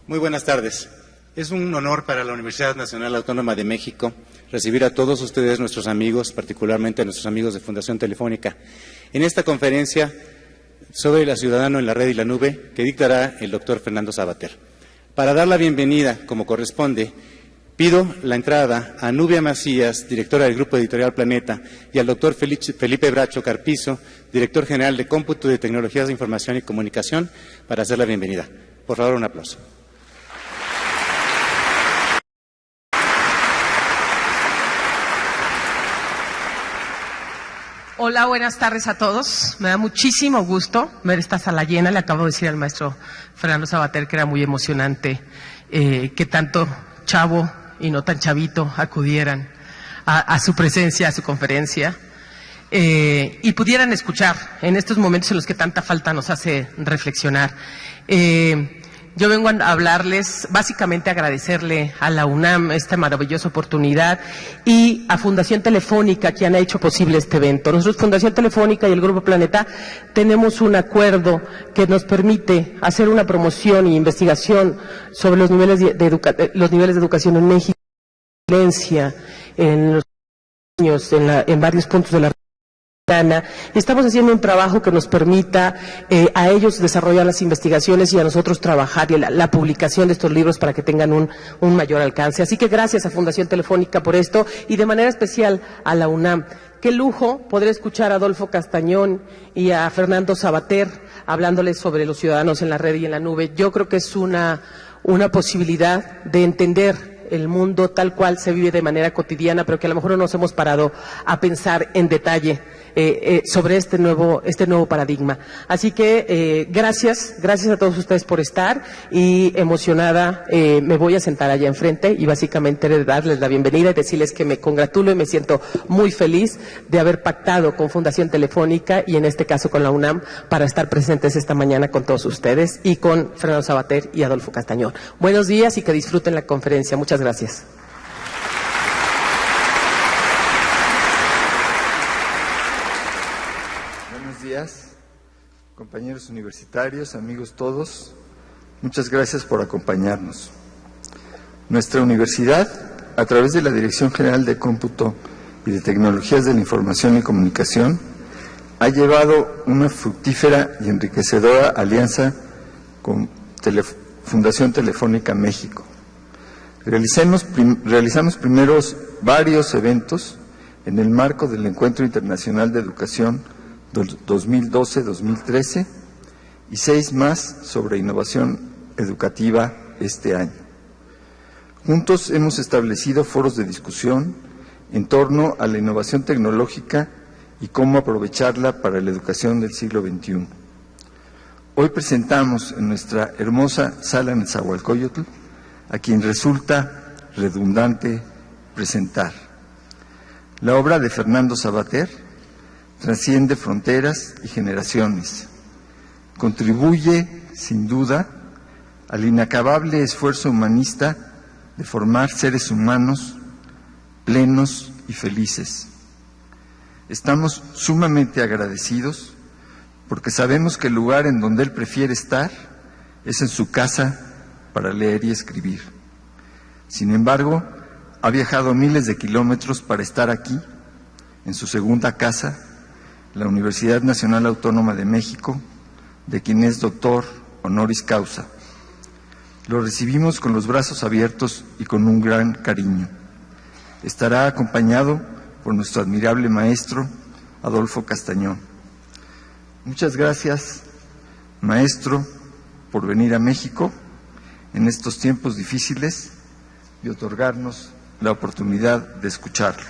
Muy buenas tardes. Es un honor para la Universidad Nacional Autónoma de México recibir a todos ustedes, nuestros amigos, particularmente a nuestros amigos de Fundación Telefónica, en esta conferencia sobre la ciudadano en la red y la nube que dictará el doctor Fernando Sabater. Para dar la bienvenida, como corresponde, pido la entrada a Nubia Macías, directora del Grupo Editorial Planeta, y al doctor Felipe Bracho Carpizo, director general de Cómputo de Tecnologías de Información y Comunicación, para hacer la bienvenida. Por favor, un aplauso. Hola, buenas tardes a todos. Me da muchísimo gusto ver esta sala llena. Le acabo de decir al maestro Fernando Sabater que era muy emocionante que tanto chavo y no tan chavito acudieran a su presencia, a su conferencia, y pudieran escuchar en estos momentos en los que tanta falta nos hace reflexionar. Yo vengo a hablarles, básicamente agradecerle a la UNAM esta maravillosa oportunidad y a Fundación Telefónica que han hecho posible este evento. Nosotros, Fundación Telefónica y el Grupo Planeta, tenemos un acuerdo que nos permite hacer una promoción e investigación sobre los niveles de educación en México, en los niños, en varios puntos de la Estamos haciendo un trabajo que nos permita a ellos desarrollar las investigaciones y a nosotros trabajar y la publicación de estos libros para que tengan un mayor alcance. Así que gracias a Fundación Telefónica por esto y de manera especial a la UNAM. Qué lujo poder escuchar a Adolfo Castañón y a Fernando Sabater hablándoles sobre los ciudadanos en la red y en la nube. Yo creo que es una posibilidad de entender el mundo tal cual se vive de manera cotidiana, pero que a lo mejor no nos hemos parado a pensar en detalle sobre este nuevo paradigma. Así que gracias a todos ustedes por estar y emocionada me voy a sentar allá enfrente y básicamente darles la bienvenida y decirles que me congratulo y me siento muy feliz de haber pactado con Fundación Telefónica y en este caso con la UNAM para estar presentes esta mañana con todos ustedes y con Fernando Sabater y Adolfo Castañón. Buenos días y que disfruten la conferencia. Muchas gracias. Buenos días, compañeros universitarios, amigos todos. Muchas gracias por acompañarnos. Nuestra universidad, a través de la Dirección General de Cómputo y de Tecnologías de la Información y Comunicación, ha llevado una fructífera y enriquecedora alianza con Fundación Telefónica México. Realizamos primeros varios eventos en el marco del Encuentro Internacional de Educación 2012-2013 y 6 más sobre innovación educativa este año. Juntos hemos establecido foros de discusión en torno a la innovación tecnológica y cómo aprovecharla para la educación del siglo XXI. Hoy presentamos en nuestra hermosa sala Nezahualcóyotl a quien resulta redundante presentar. La obra de Fernando Sabater trasciende fronteras y generaciones. Contribuye, sin duda, al inacabable esfuerzo humanista de formar seres humanos plenos y felices. Estamos sumamente agradecidos porque sabemos que el lugar en donde él prefiere estar es en su casa para leer y escribir. Sin embargo, ha viajado miles de kilómetros para estar aquí, en su segunda casa, la Universidad Nacional Autónoma de México, de quien es doctor honoris causa. Lo recibimos con los brazos abiertos y con un gran cariño. Estará acompañado por nuestro admirable maestro, Adolfo Castañón. Muchas gracias, maestro, por venir a México en estos tiempos difíciles y otorgarnos la oportunidad de escucharlo.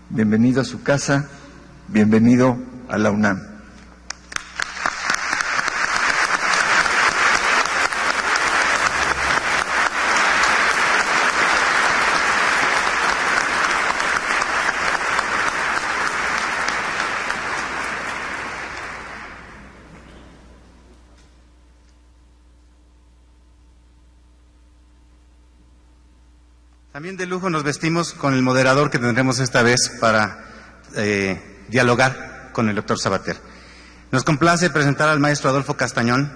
Bienvenido a su casa, bienvenido a la UNAM. También de lujo nos vestimos con el moderador que tendremos esta vez para dialogar con el doctor Sabater. Nos complace presentar al maestro Adolfo Castañón,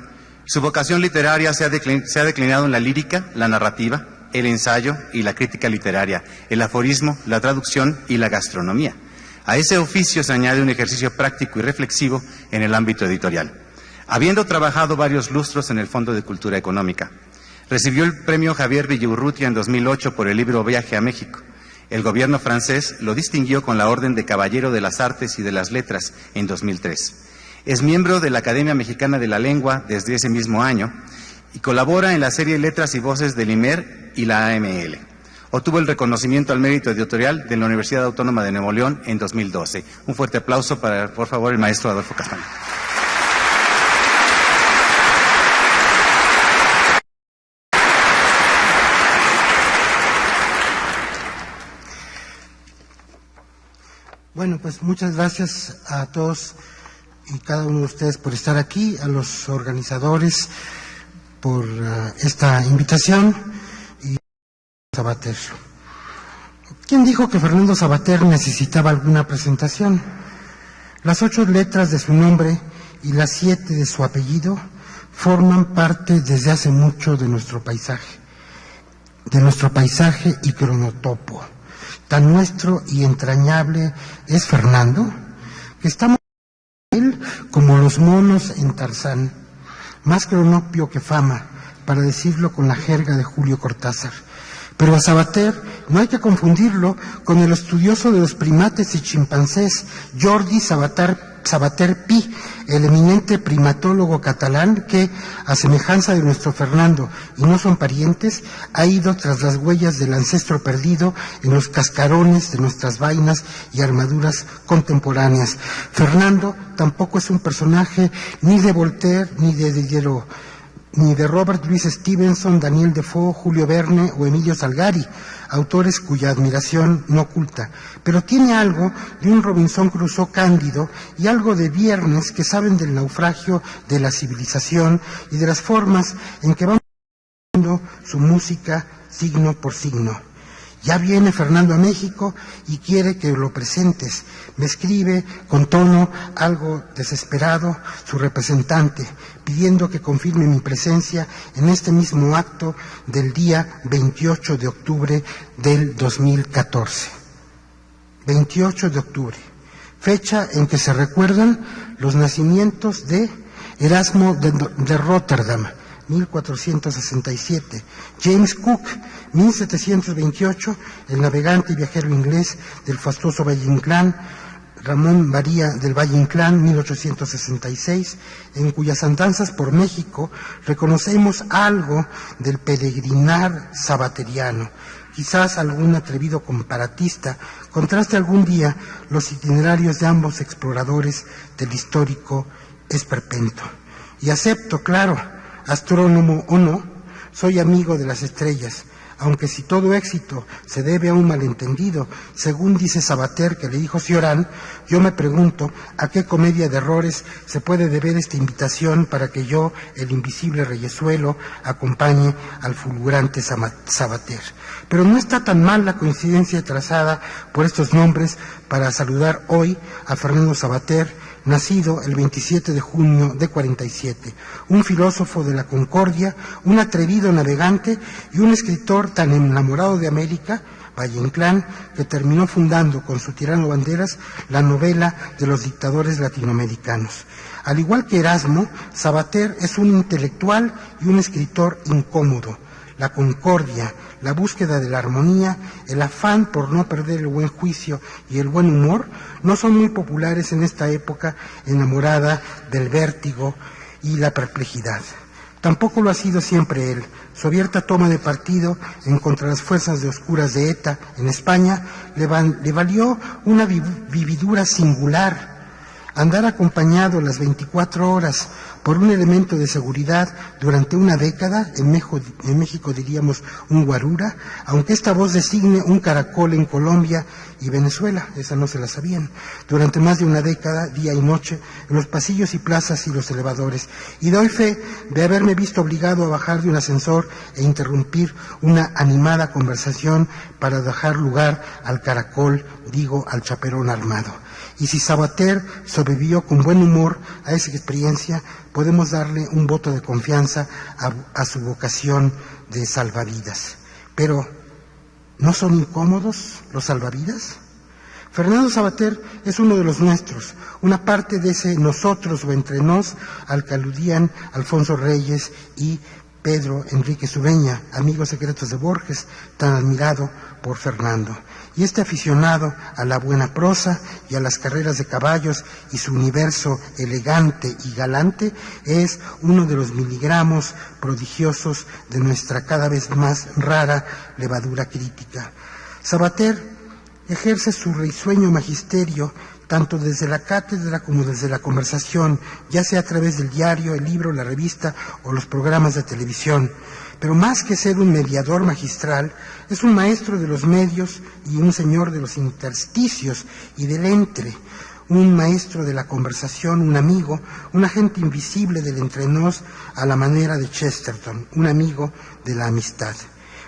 Su vocación literaria se ha declinado en la lírica, la narrativa, el ensayo y la crítica literaria, el aforismo, la traducción y la gastronomía. A ese oficio se añade un ejercicio práctico y reflexivo en el ámbito editorial. Habiendo trabajado varios lustros en el Fondo de Cultura Económica, recibió el premio Javier Villaurrutia en 2008 por el libro Viaje a México. El gobierno francés lo distinguió con la Orden de Caballero de las Artes y de las Letras en 2003. Es miembro de la Academia Mexicana de la Lengua desde ese mismo año y colabora en la serie Letras y Voces del IMER y la AML. Obtuvo el reconocimiento al mérito editorial de la Universidad Autónoma de Nuevo León en 2012. Un fuerte aplauso para, por favor, el maestro Adolfo Castaño. Bueno, pues muchas gracias a todos y cada uno de ustedes por estar aquí, a los organizadores por esta invitación y Sabater. ¿Quién dijo que Fernando Sabater necesitaba alguna presentación? Las 8 letras de su nombre y las 7 de su apellido forman parte desde hace mucho de nuestro paisaje y cronotopo. Tan nuestro y entrañable es Fernando, que estamos en él como los monos en Tarzán, más cronopio que fama, para decirlo con la jerga de Julio Cortázar. Pero a Sabater no hay que confundirlo con el estudioso de los primates y chimpancés, Jordi Sabater Pi, el eminente primatólogo catalán que, a semejanza de nuestro Fernando, y no son parientes, ha ido tras las huellas del ancestro perdido en los cascarones de nuestras vainas y armaduras contemporáneas. Fernando tampoco es un personaje ni de Voltaire ni de Diderot, ni de Robert Louis Stevenson, Daniel Defoe, Julio Verne o Emilio Salgari, autores cuya admiración no oculta, pero tiene algo de un Robinson Crusoe cándido y algo de Viernes, que saben del naufragio de la civilización y de las formas en que vamos viendo su música signo por signo. Ya viene Fernando a México y quiere que lo presentes. Me escribe con tono algo desesperado su representante, pidiendo que confirme mi presencia en este mismo acto del día 28 de octubre del 2014. 28 de octubre, fecha en que se recuerdan los nacimientos de Erasmo de Rotterdam, 1467, James Cook, 1728, el navegante y viajero inglés del fastuoso Valle Inclán, Ramón María del Valle Inclán, 1866, en cuyas andanzas por México reconocemos algo del peregrinar sabateriano. Quizás algún atrevido comparatista contraste algún día los itinerarios de ambos exploradores del histórico esperpento. Y acepto, claro, astrónomo o no, soy amigo de las estrellas, aunque si todo éxito se debe a un malentendido, según dice Sabater que le dijo Cioran, yo me pregunto a qué comedia de errores se puede deber esta invitación para que yo, el invisible reyezuelo, acompañe al fulgurante Sabater. Pero no está tan mal la coincidencia trazada por estos nombres para saludar hoy a Fernando Sabater, nacido el 27 de junio de 47, un filósofo de la concordia, un atrevido navegante y un escritor tan enamorado de América, Valle Inclán, que terminó fundando con su tirano banderas la novela de los dictadores latinoamericanos. Al igual que Erasmo, Sabater es un intelectual y un escritor incómodo. La concordia, la búsqueda de la armonía, el afán por no perder el buen juicio y el buen humor no son muy populares en esta época enamorada del vértigo y la perplejidad. Tampoco lo ha sido siempre él. Su abierta toma de partido en contra las fuerzas de oscuras de ETA en España le valió una vividura singular. Andar acompañado las 24 horas por un elemento de seguridad durante una década, en México diríamos un guarura, aunque esta voz designe un caracol en Colombia y Venezuela, esa no se la sabían, durante más de una década, día y noche, en los pasillos y plazas y los elevadores, y doy fe de haberme visto obligado a bajar de un ascensor e interrumpir una animada conversación para dejar lugar al caracol, digo, al chaperón armado. Y si Sabater sobrevivió con buen humor a esa experiencia, podemos darle un voto de confianza a su vocación de salvavidas. Pero, ¿no son incómodos los salvavidas? Fernando Sabater es uno de los nuestros, una parte de ese nosotros o entre nos al que aludían Alfonso Reyes y Pedro Enrique Subeña, amigos secretos de Borges, tan admirado por Fernando. Y este aficionado a la buena prosa y a las carreras de caballos y su universo elegante y galante es uno de los miligramos prodigiosos de nuestra cada vez más rara levadura crítica. Sabater ejerce su risueño magisterio tanto desde la cátedra como desde la conversación, ya sea a través del diario, el libro, la revista o los programas de televisión. Pero más que ser un mediador magistral, es un maestro de los medios y un señor de los intersticios y del entre, un maestro de la conversación, un amigo, un agente invisible del entrenos a la manera de Chesterton, un amigo de la amistad.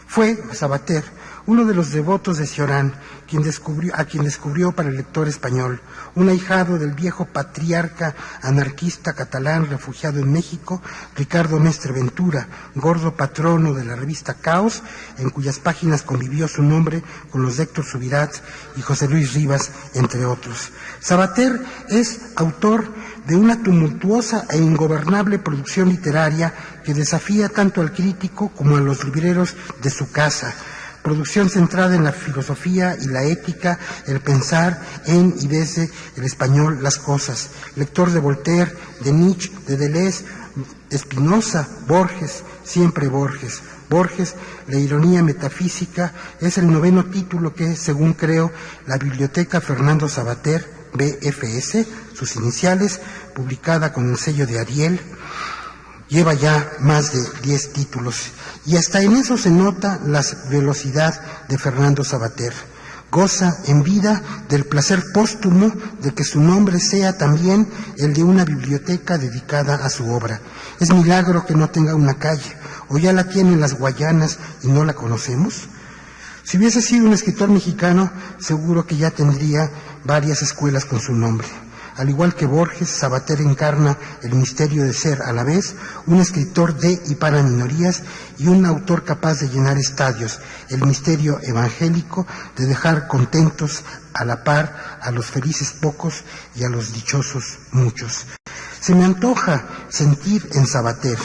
Fue Sabater uno de los devotos de Cioran, a quien descubrió para el lector español, un ahijado del viejo patriarca anarquista catalán refugiado en México, Ricardo Mestre Ventura, gordo patrono de la revista Caos, en cuyas páginas convivió su nombre con los de Héctor Subirats y José Luis Rivas, entre otros. Sabater es autor de una tumultuosa e ingobernable producción literaria que desafía tanto al crítico como a los libreros de su casa. Producción centrada en la filosofía y la ética, el pensar en y desde el español las cosas. Lector de Voltaire, de Nietzsche, de Deleuze, Spinoza, Borges, siempre Borges. Borges, la ironía metafísica, es el 9º título que, según creo, la Biblioteca Fernando Sabater, BFS, sus iniciales, publicada con el sello de Ariel, lleva ya más de 10 títulos, y hasta en eso se nota la velocidad de Fernando Sabater. Goza en vida del placer póstumo de que su nombre sea también el de una biblioteca dedicada a su obra. Es milagro que no tenga una calle, o ya la tiene en las Guayanas y no la conocemos. Si hubiese sido un escritor mexicano, seguro que ya tendría varias escuelas con su nombre. Al igual que Borges, Sabater encarna el misterio de ser a la vez un escritor de y para minorías y un autor capaz de llenar estadios, el misterio evangélico de dejar contentos a la par a los felices pocos y a los dichosos muchos. Se me antoja sentir en Sabater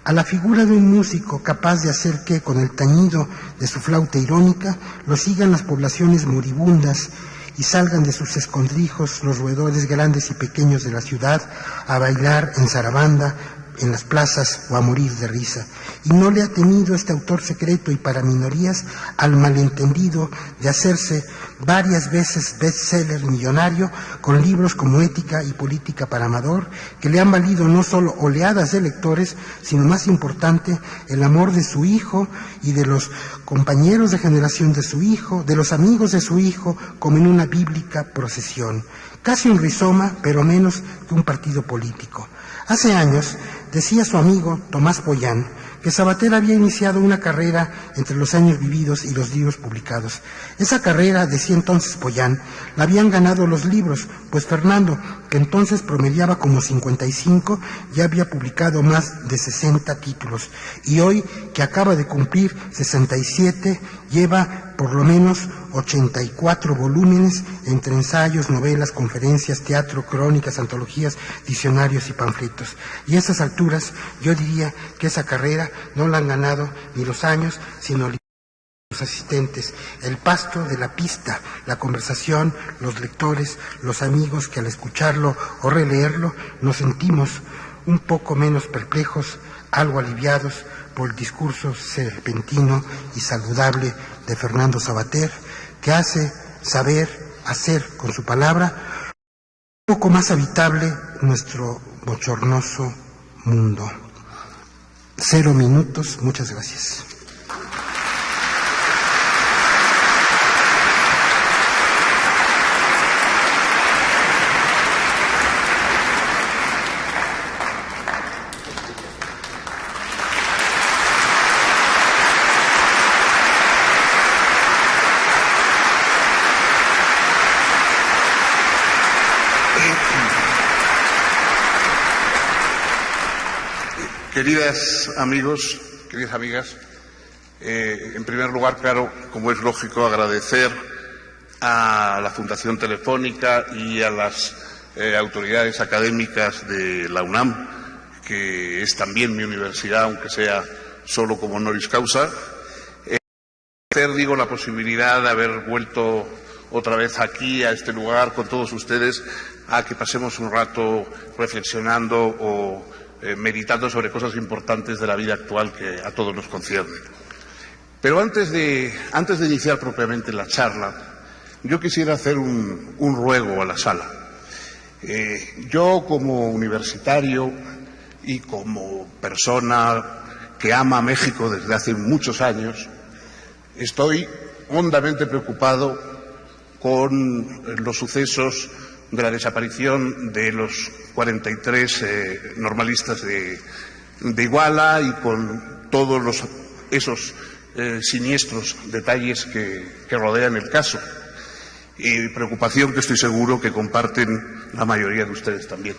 a la figura de un músico capaz de hacer que, con el tañido de su flauta irónica, lo sigan las poblaciones moribundas y salgan de sus escondrijos los roedores grandes y pequeños de la ciudad a bailar en zarabanda, en las plazas o a morir de risa. Y no le ha temido este autor secreto y para minorías al malentendido de hacerse varias veces bestseller millonario con libros como Ética y Política para Amador, que le han valido no solo oleadas de lectores, sino más importante, el amor de su hijo y de los compañeros de generación de su hijo, de los amigos de su hijo, como en una bíblica procesión. Casi un rizoma, pero menos que un partido político. Hace años, decía su amigo Tomás Pollán, que Sabater había iniciado una carrera entre los años vividos y los libros publicados. Esa carrera, decía entonces Pollán, la habían ganado los libros, pues Fernando, que entonces promediaba como 55, ya había publicado más de 60 títulos, y hoy, que acaba de cumplir 67, lleva por lo menos 84 volúmenes entre ensayos, novelas, conferencias, teatro, crónicas, antologías, diccionarios y panfletos. Y a estas alturas yo diría que esa carrera no la han ganado ni los años, sino los asistentes, el pasto de la pista, la conversación, los lectores, los amigos que al escucharlo o releerlo nos sentimos un poco menos perplejos, algo aliviados por el discurso serpentino y saludable de Fernando Sabater, que hace saber hacer con su palabra un poco más habitable nuestro bochornoso mundo. 0 minutos, muchas gracias. Queridas amigos, queridas amigas, en primer lugar, claro, como es lógico, agradecer a la Fundación Telefónica y a las autoridades académicas de la UNAM, que es también mi universidad, aunque sea solo como honoris causa. Digo, la posibilidad de haber vuelto otra vez aquí, a este lugar, con todos ustedes, a que pasemos un rato reflexionando o meditando sobre cosas importantes de la vida actual que a todos nos conciernen. Pero antes de iniciar propiamente la charla, yo quisiera hacer un ruego a la sala. Yo, como universitario y como persona que ama a México desde hace muchos años, estoy hondamente preocupado con los sucesos de la desaparición de los 43 normalistas de Iguala y con todos esos siniestros detalles que rodean el caso. Y preocupación que estoy seguro que comparten la mayoría de ustedes también.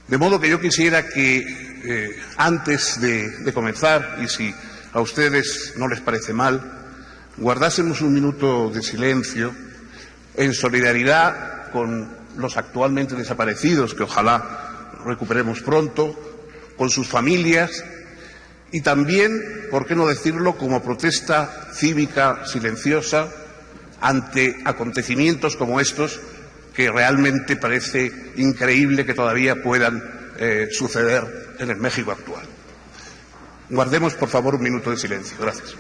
De modo que yo quisiera que antes de comenzar, y si a ustedes no les parece mal, guardásemos un minuto de silencio en solidaridad con los actualmente desaparecidos, que ojalá recuperemos pronto, con sus familias y también, por qué no decirlo, como protesta cívica silenciosa ante acontecimientos como estos que realmente parece increíble que todavía puedan suceder en el México actual. Guardemos, por favor, un minuto de silencio. Gracias.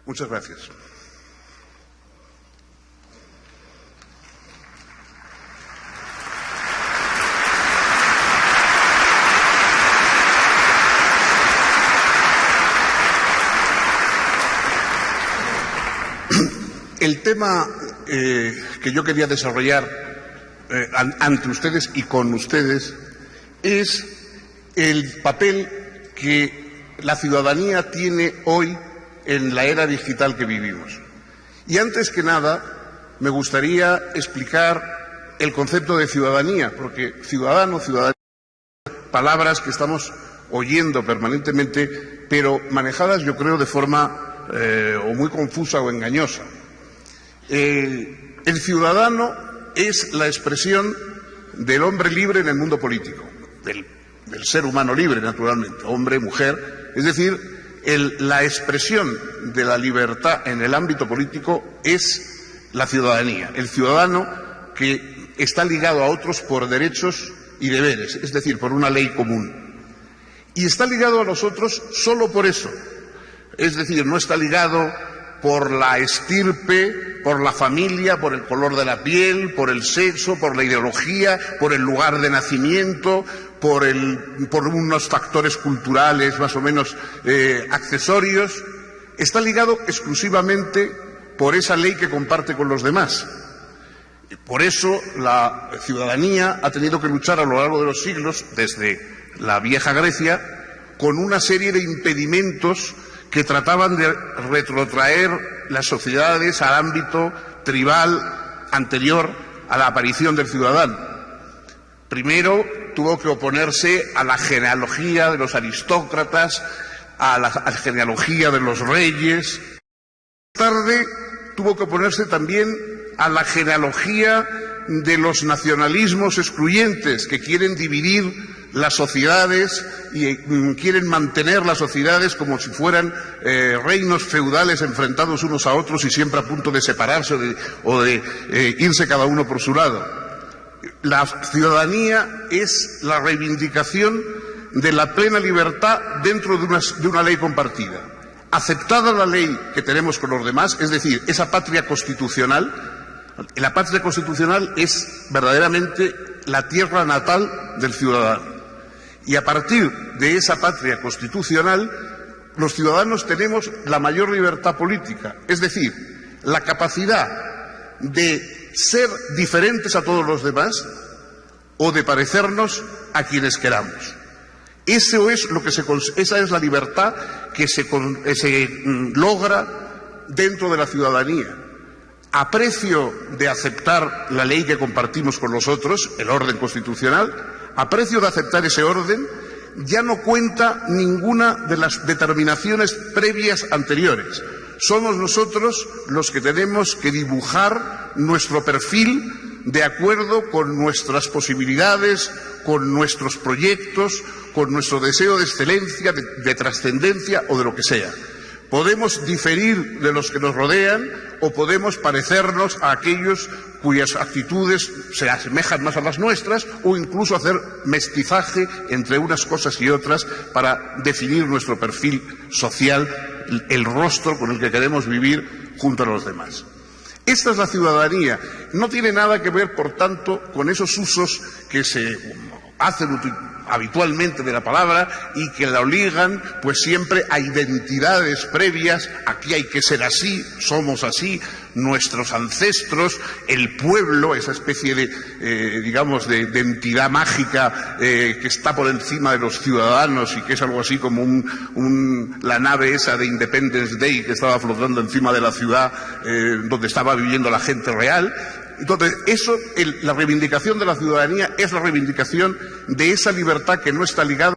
Muchas gracias. El tema que yo quería desarrollar ante ustedes y con ustedes es el papel que la ciudadanía tiene hoy en la era digital que vivimos. Y antes que nada, me gustaría explicar el concepto de ciudadanía, porque ciudadano, ciudadanía, palabras que estamos oyendo permanentemente, pero manejadas, yo creo, de forma o muy confusa o engañosa. El ciudadano es la expresión del hombre libre en el mundo político, del ser humano libre, naturalmente, hombre, mujer, es decir, la expresión de la libertad en el ámbito político es la ciudadanía, el ciudadano que está ligado a otros por derechos y deberes, es decir, por una ley común. Y está ligado a los otros solo por eso, es decir, no está ligado por la estirpe, por la familia, por el color de la piel, por el sexo, por la ideología, por el lugar de nacimiento, por unos factores culturales más o menos accesorios. Está ligado exclusivamente por esa ley que comparte con los demás. Y por eso la ciudadanía ha tenido que luchar a lo largo de los siglos, desde la vieja Grecia, con una serie de impedimentos que trataban de retrotraer las sociedades al ámbito tribal anterior a la aparición del ciudadano. Primero tuvo que oponerse a la genealogía de los aristócratas, a la genealogía de los reyes. Más tarde tuvo que oponerse también a la genealogía de los nacionalismos excluyentes que quieren dividir las sociedades y quieren mantener las sociedades como si fueran reinos feudales enfrentados unos a otros y siempre a punto de separarse o de irse cada uno por su lado. La ciudadanía es la reivindicación de la plena libertad dentro de una ley compartida. Aceptada la ley que tenemos con los demás, es decir, esa patria constitucional, La patria constitucional es verdaderamente la tierra natal del ciudadano. Y a partir de esa patria constitucional, los ciudadanos tenemos la mayor libertad política, es decir, la capacidad de ser diferentes a todos los demás o de parecernos a quienes queramos. Esa es la libertad que se logra dentro de la ciudadanía, a precio de aceptar la ley que compartimos con los otros, el orden constitucional. A precio de aceptar ese orden, ya no cuenta ninguna de las determinaciones previas anteriores. Somos nosotros los que tenemos que dibujar nuestro perfil de acuerdo con nuestras posibilidades, con nuestros proyectos, con nuestro deseo de excelencia, de trascendencia o de lo que sea. Podemos diferir de los que nos rodean o podemos parecernos a aquellos cuyas actitudes se asemejan más a las nuestras, o incluso hacer mestizaje entre unas cosas y otras para definir nuestro perfil social, el rostro con el que queremos vivir junto a los demás. Esta es la ciudadanía. No tiene nada que ver, por tanto, con esos usos que se hacen habitualmente de la palabra y que la obligan pues siempre a identidades previas. Aquí hay que ser así, somos así, nuestros ancestros, el pueblo, esa especie de digamos de entidad mágica que está por encima de los ciudadanos y que es algo así como la nave esa de Independence Day que estaba flotando encima de la ciudad donde estaba viviendo la gente real. Entonces, la reivindicación de la ciudadanía es la reivindicación de esa libertad que no está ligada al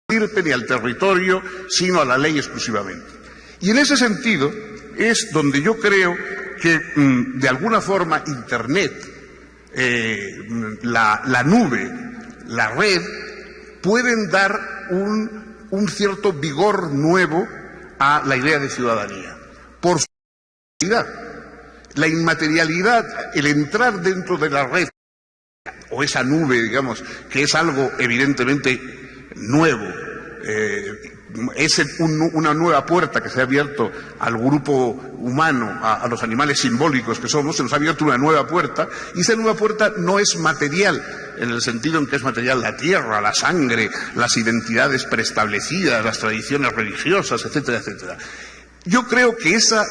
estirpe ni al territorio, sino a la ley exclusivamente. Y en ese sentido es donde yo creo que, de alguna forma, Internet, la nube, la red, pueden dar un cierto vigor nuevo a la idea de ciudadanía. Por su realidad. La inmaterialidad, el entrar dentro de la red, o esa nube, digamos, que es algo evidentemente nuevo, es una nueva puerta que se ha abierto al grupo humano, a los animales simbólicos que somos, se nos ha abierto una nueva puerta, y esa nueva puerta no es material, en el sentido en que es material la tierra, la sangre, las identidades preestablecidas, las tradiciones religiosas, etcétera, etcétera. Yo creo que esa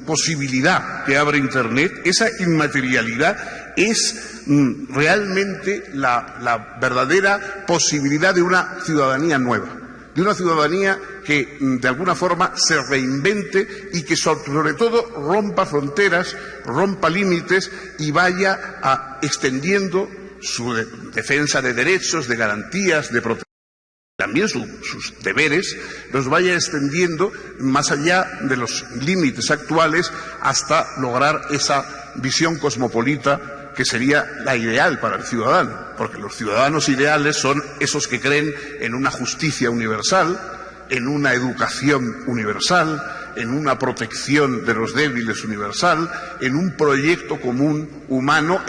posibilidad que abre Internet, esa inmaterialidad, es realmente la verdadera posibilidad de una ciudadanía nueva, de una ciudadanía que de alguna forma se reinvente y que sobre todo rompa fronteras, rompa límites y vaya extendiendo su defensa de derechos, de garantías, de protección. También sus deberes los vaya extendiendo más allá de los límites actuales hasta lograr esa visión cosmopolita que sería la ideal para el ciudadano, porque los ciudadanos ideales son esos que creen en una justicia universal, en una educación universal, en una protección de los débiles universal, en un proyecto común humano,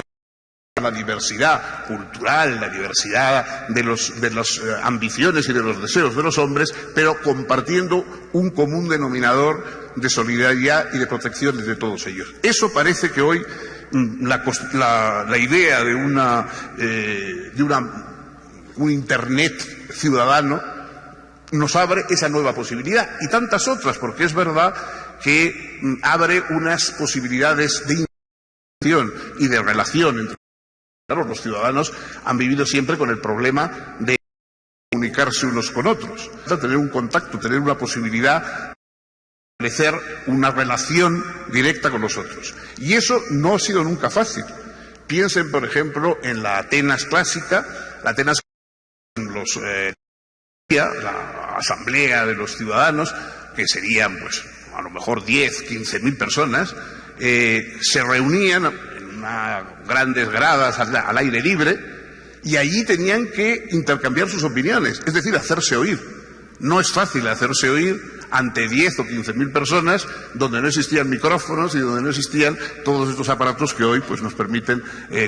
la diversidad cultural, la diversidad de las ambiciones y de los deseos de los hombres, pero compartiendo un común denominador de solidaridad y de protección de todos ellos. Eso parece que hoy la idea de un Internet ciudadano nos abre esa nueva posibilidad y tantas otras, porque es verdad que abre unas posibilidades de interacción y de relación entre. Claro, los ciudadanos han vivido siempre con el problema de comunicarse unos con otros, de tener un contacto, tener una posibilidad de establecer una relación directa con los otros. Y eso no ha sido nunca fácil. Piensen, por ejemplo, en la Atenas clásica, la asamblea de los ciudadanos, que serían, pues, a lo mejor 10, 15.000 personas, se reunían grandes gradas al aire libre y allí tenían que intercambiar sus opiniones, es decir, hacerse oír. No es fácil hacerse oír ante 10 o 15.000 personas donde no existían micrófonos y donde no existían todos estos aparatos que hoy pues, nos permiten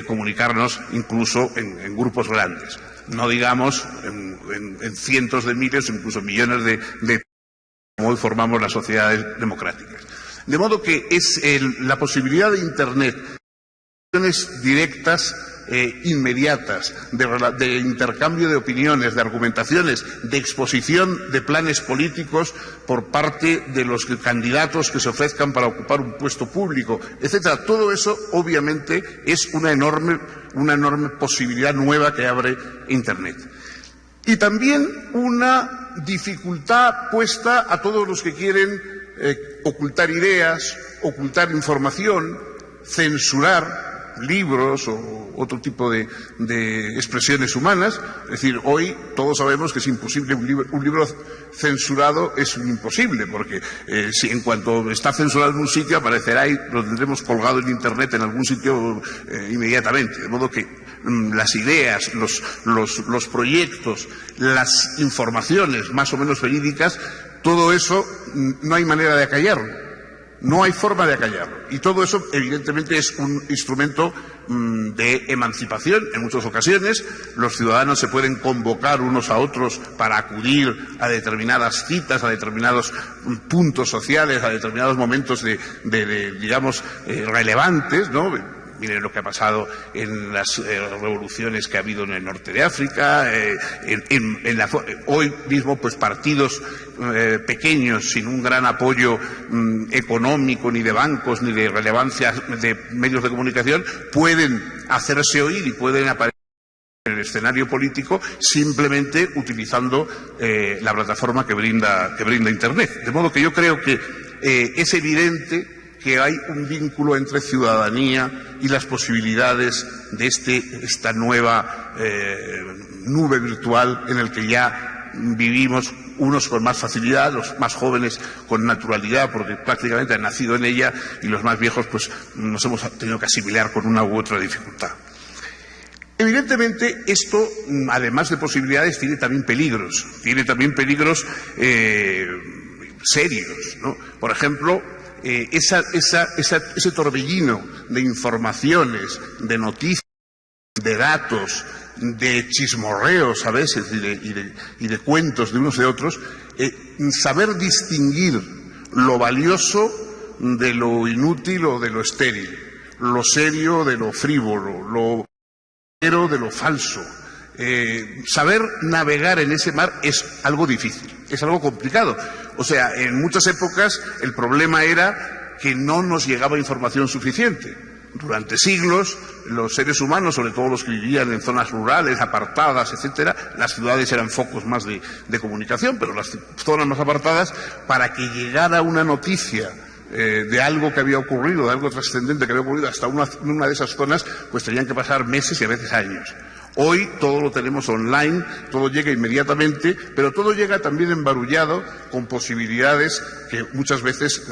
comunicarnos incluso en grupos grandes. No digamos en cientos de miles o incluso millones de como hoy formamos las sociedades democráticas. De modo que es la posibilidad de Internet, directas, inmediatas, de intercambio de opiniones, de argumentaciones, de exposición de planes políticos por parte de los candidatos que se ofrezcan para ocupar un puesto público, etcétera. Todo eso, obviamente, es una enorme posibilidad nueva que abre Internet. Y también una dificultad puesta a todos los que quieren ocultar ideas, ocultar información, censurar libros o otro tipo de expresiones humanas. Es decir, hoy todos sabemos que es imposible, un libro censurado es imposible, porque si en cuanto está censurado en un sitio aparecerá y lo tendremos colgado en Internet en algún sitio inmediatamente. De modo que las ideas, los proyectos, las informaciones más o menos verídicas, todo eso no hay manera de acallarlo. No hay forma de acallarlo. Y todo eso, evidentemente, es un instrumento de emancipación. En muchas ocasiones los ciudadanos se pueden convocar unos a otros para acudir a determinadas citas, a determinados puntos sociales, a determinados momentos digamos, relevantes, ¿no? Miren lo que ha pasado en las revoluciones que ha habido en el norte de África. Hoy mismo, pues partidos pequeños, sin un gran apoyo económico, ni de bancos, ni de relevancia de medios de comunicación, pueden hacerse oír y pueden aparecer en el escenario político simplemente utilizando la plataforma que brinda Internet. De modo que yo creo que es evidente que hay un vínculo entre ciudadanía y las posibilidades de esta nueva nube virtual en el que ya vivimos, unos con más facilidad, los más jóvenes con naturalidad, porque prácticamente han nacido en ella, y los más viejos pues nos hemos tenido que asimilar con una u otra dificultad. Evidentemente, esto, además de posibilidades, tiene también peligros. Tiene también peligros serios, ¿no? Por ejemplo, ese torbellino de informaciones, de noticias, de datos, de chismorreos a veces y de cuentos de unos de otros, saber distinguir lo valioso de lo inútil o de lo estéril, lo serio de lo frívolo, lo verdadero de lo falso. Saber navegar en ese mar es algo difícil, es algo complicado. O sea, en muchas épocas el problema era que no nos llegaba información suficiente. Durante siglos, los seres humanos, sobre todo los que vivían en zonas rurales, apartadas, etcétera, las ciudades eran focos más de comunicación, pero las zonas más apartadas, para que llegara una noticia de algo que había ocurrido, de algo trascendente que había ocurrido hasta una de esas zonas, pues tenían que pasar meses y a veces años. Hoy todo lo tenemos online, todo llega inmediatamente, pero todo llega también embarullado con posibilidades que muchas veces,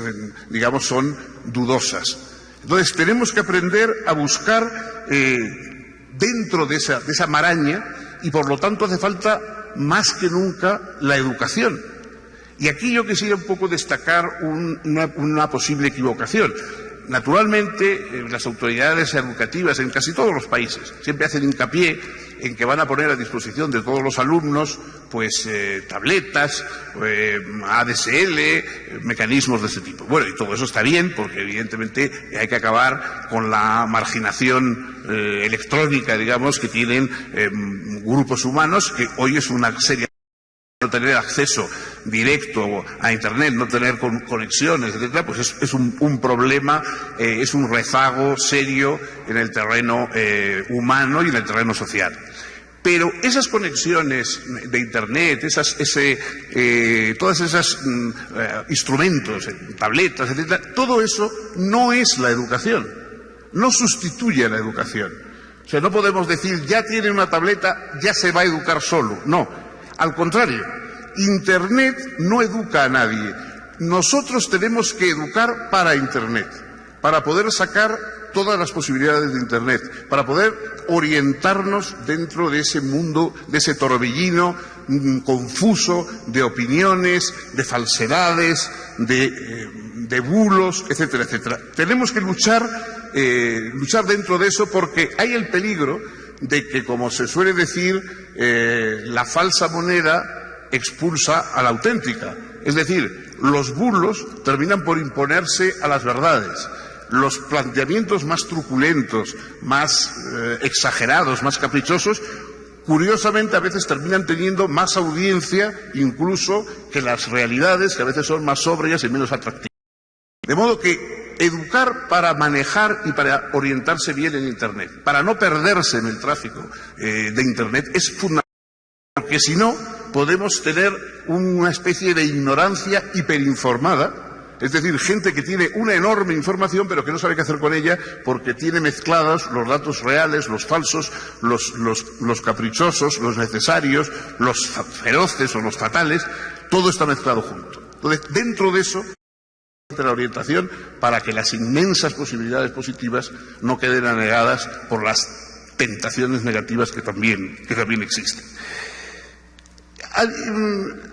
digamos, son dudosas. Entonces tenemos que aprender a buscar dentro de esa maraña, y por lo tanto hace falta más que nunca la educación. Y aquí yo quisiera un poco destacar una posible equivocación. Naturalmente, las autoridades educativas en casi todos los países siempre hacen hincapié en que van a poner a disposición de todos los alumnos pues tabletas, ADSL, mecanismos de este tipo. Bueno, y todo eso está bien, porque evidentemente hay que acabar con la marginación electrónica, digamos, que tienen grupos humanos, que hoy es una seria. No tener acceso directo a Internet, no tener conexiones, etcétera, pues es un problema, es un rezago serio en el terreno humano y en el terreno social. Pero esas conexiones de Internet, todas esas instrumentos, tabletas, etcétera, todo eso no es la educación, no sustituye a la educación. O sea, no podemos decir, ya tiene una tableta, ya se va a educar solo. No, al contrario, Internet no educa a nadie. Nosotros tenemos que educar para Internet, para poder sacar todas las posibilidades de Internet, para poder orientarnos dentro de ese mundo, de ese torbellino confuso de opiniones, de falsedades, de bulos, etcétera, etcétera. Tenemos que luchar dentro de eso, porque hay el peligro de que, como se suele decir, la falsa moneda expulsa a la auténtica. Es decir, los bulos terminan por imponerse a las verdades. Los planteamientos más truculentos, más exagerados, más caprichosos, curiosamente a veces terminan teniendo más audiencia incluso que las realidades, que a veces son más sobrias y menos atractivas. De modo que educar para manejar y para orientarse bien en Internet, para no perderse en el tráfico de Internet, es fundamental, porque si no podemos tener una especie de ignorancia hiperinformada. Es decir, gente que tiene una enorme información pero que no sabe qué hacer con ella porque tiene mezclados los datos reales, los falsos, los caprichosos, los necesarios, los feroces o los fatales, todo está mezclado junto. Entonces, dentro de eso, la orientación para que las inmensas posibilidades positivas no queden anegadas por las tentaciones negativas que también existen.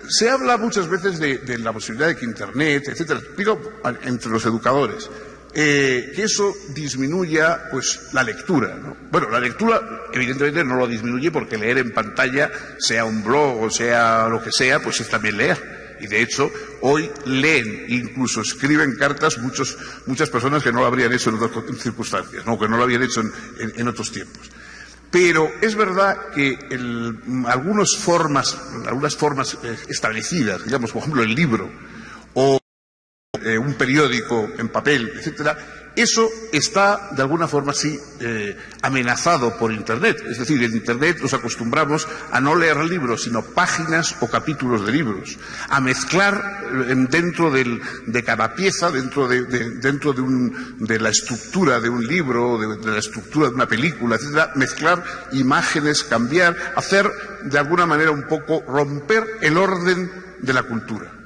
Se habla muchas veces de la posibilidad de que Internet, etcétera, digo, entre los educadores, que eso disminuya pues la lectura, ¿no? Bueno, la lectura evidentemente no lo disminuye porque leer en pantalla, sea un blog o sea lo que sea, pues es también leer. Y de hecho, hoy leen, incluso escriben cartas muchas personas que no lo habrían hecho en otras circunstancias, ¿no? Que no lo habían hecho en otros tiempos. Pero es verdad que algunas formas establecidas, digamos, por ejemplo, el libro o un periódico en papel, etcétera, eso está, de alguna forma, sí, amenazado por Internet. Es decir, en Internet nos acostumbramos a no leer libros, sino páginas o capítulos de libros, a mezclar dentro de cada pieza, dentro de la estructura de un libro, de la estructura de una película, etcétera, mezclar imágenes, cambiar, hacer, de alguna manera, un poco romper el orden de la cultura.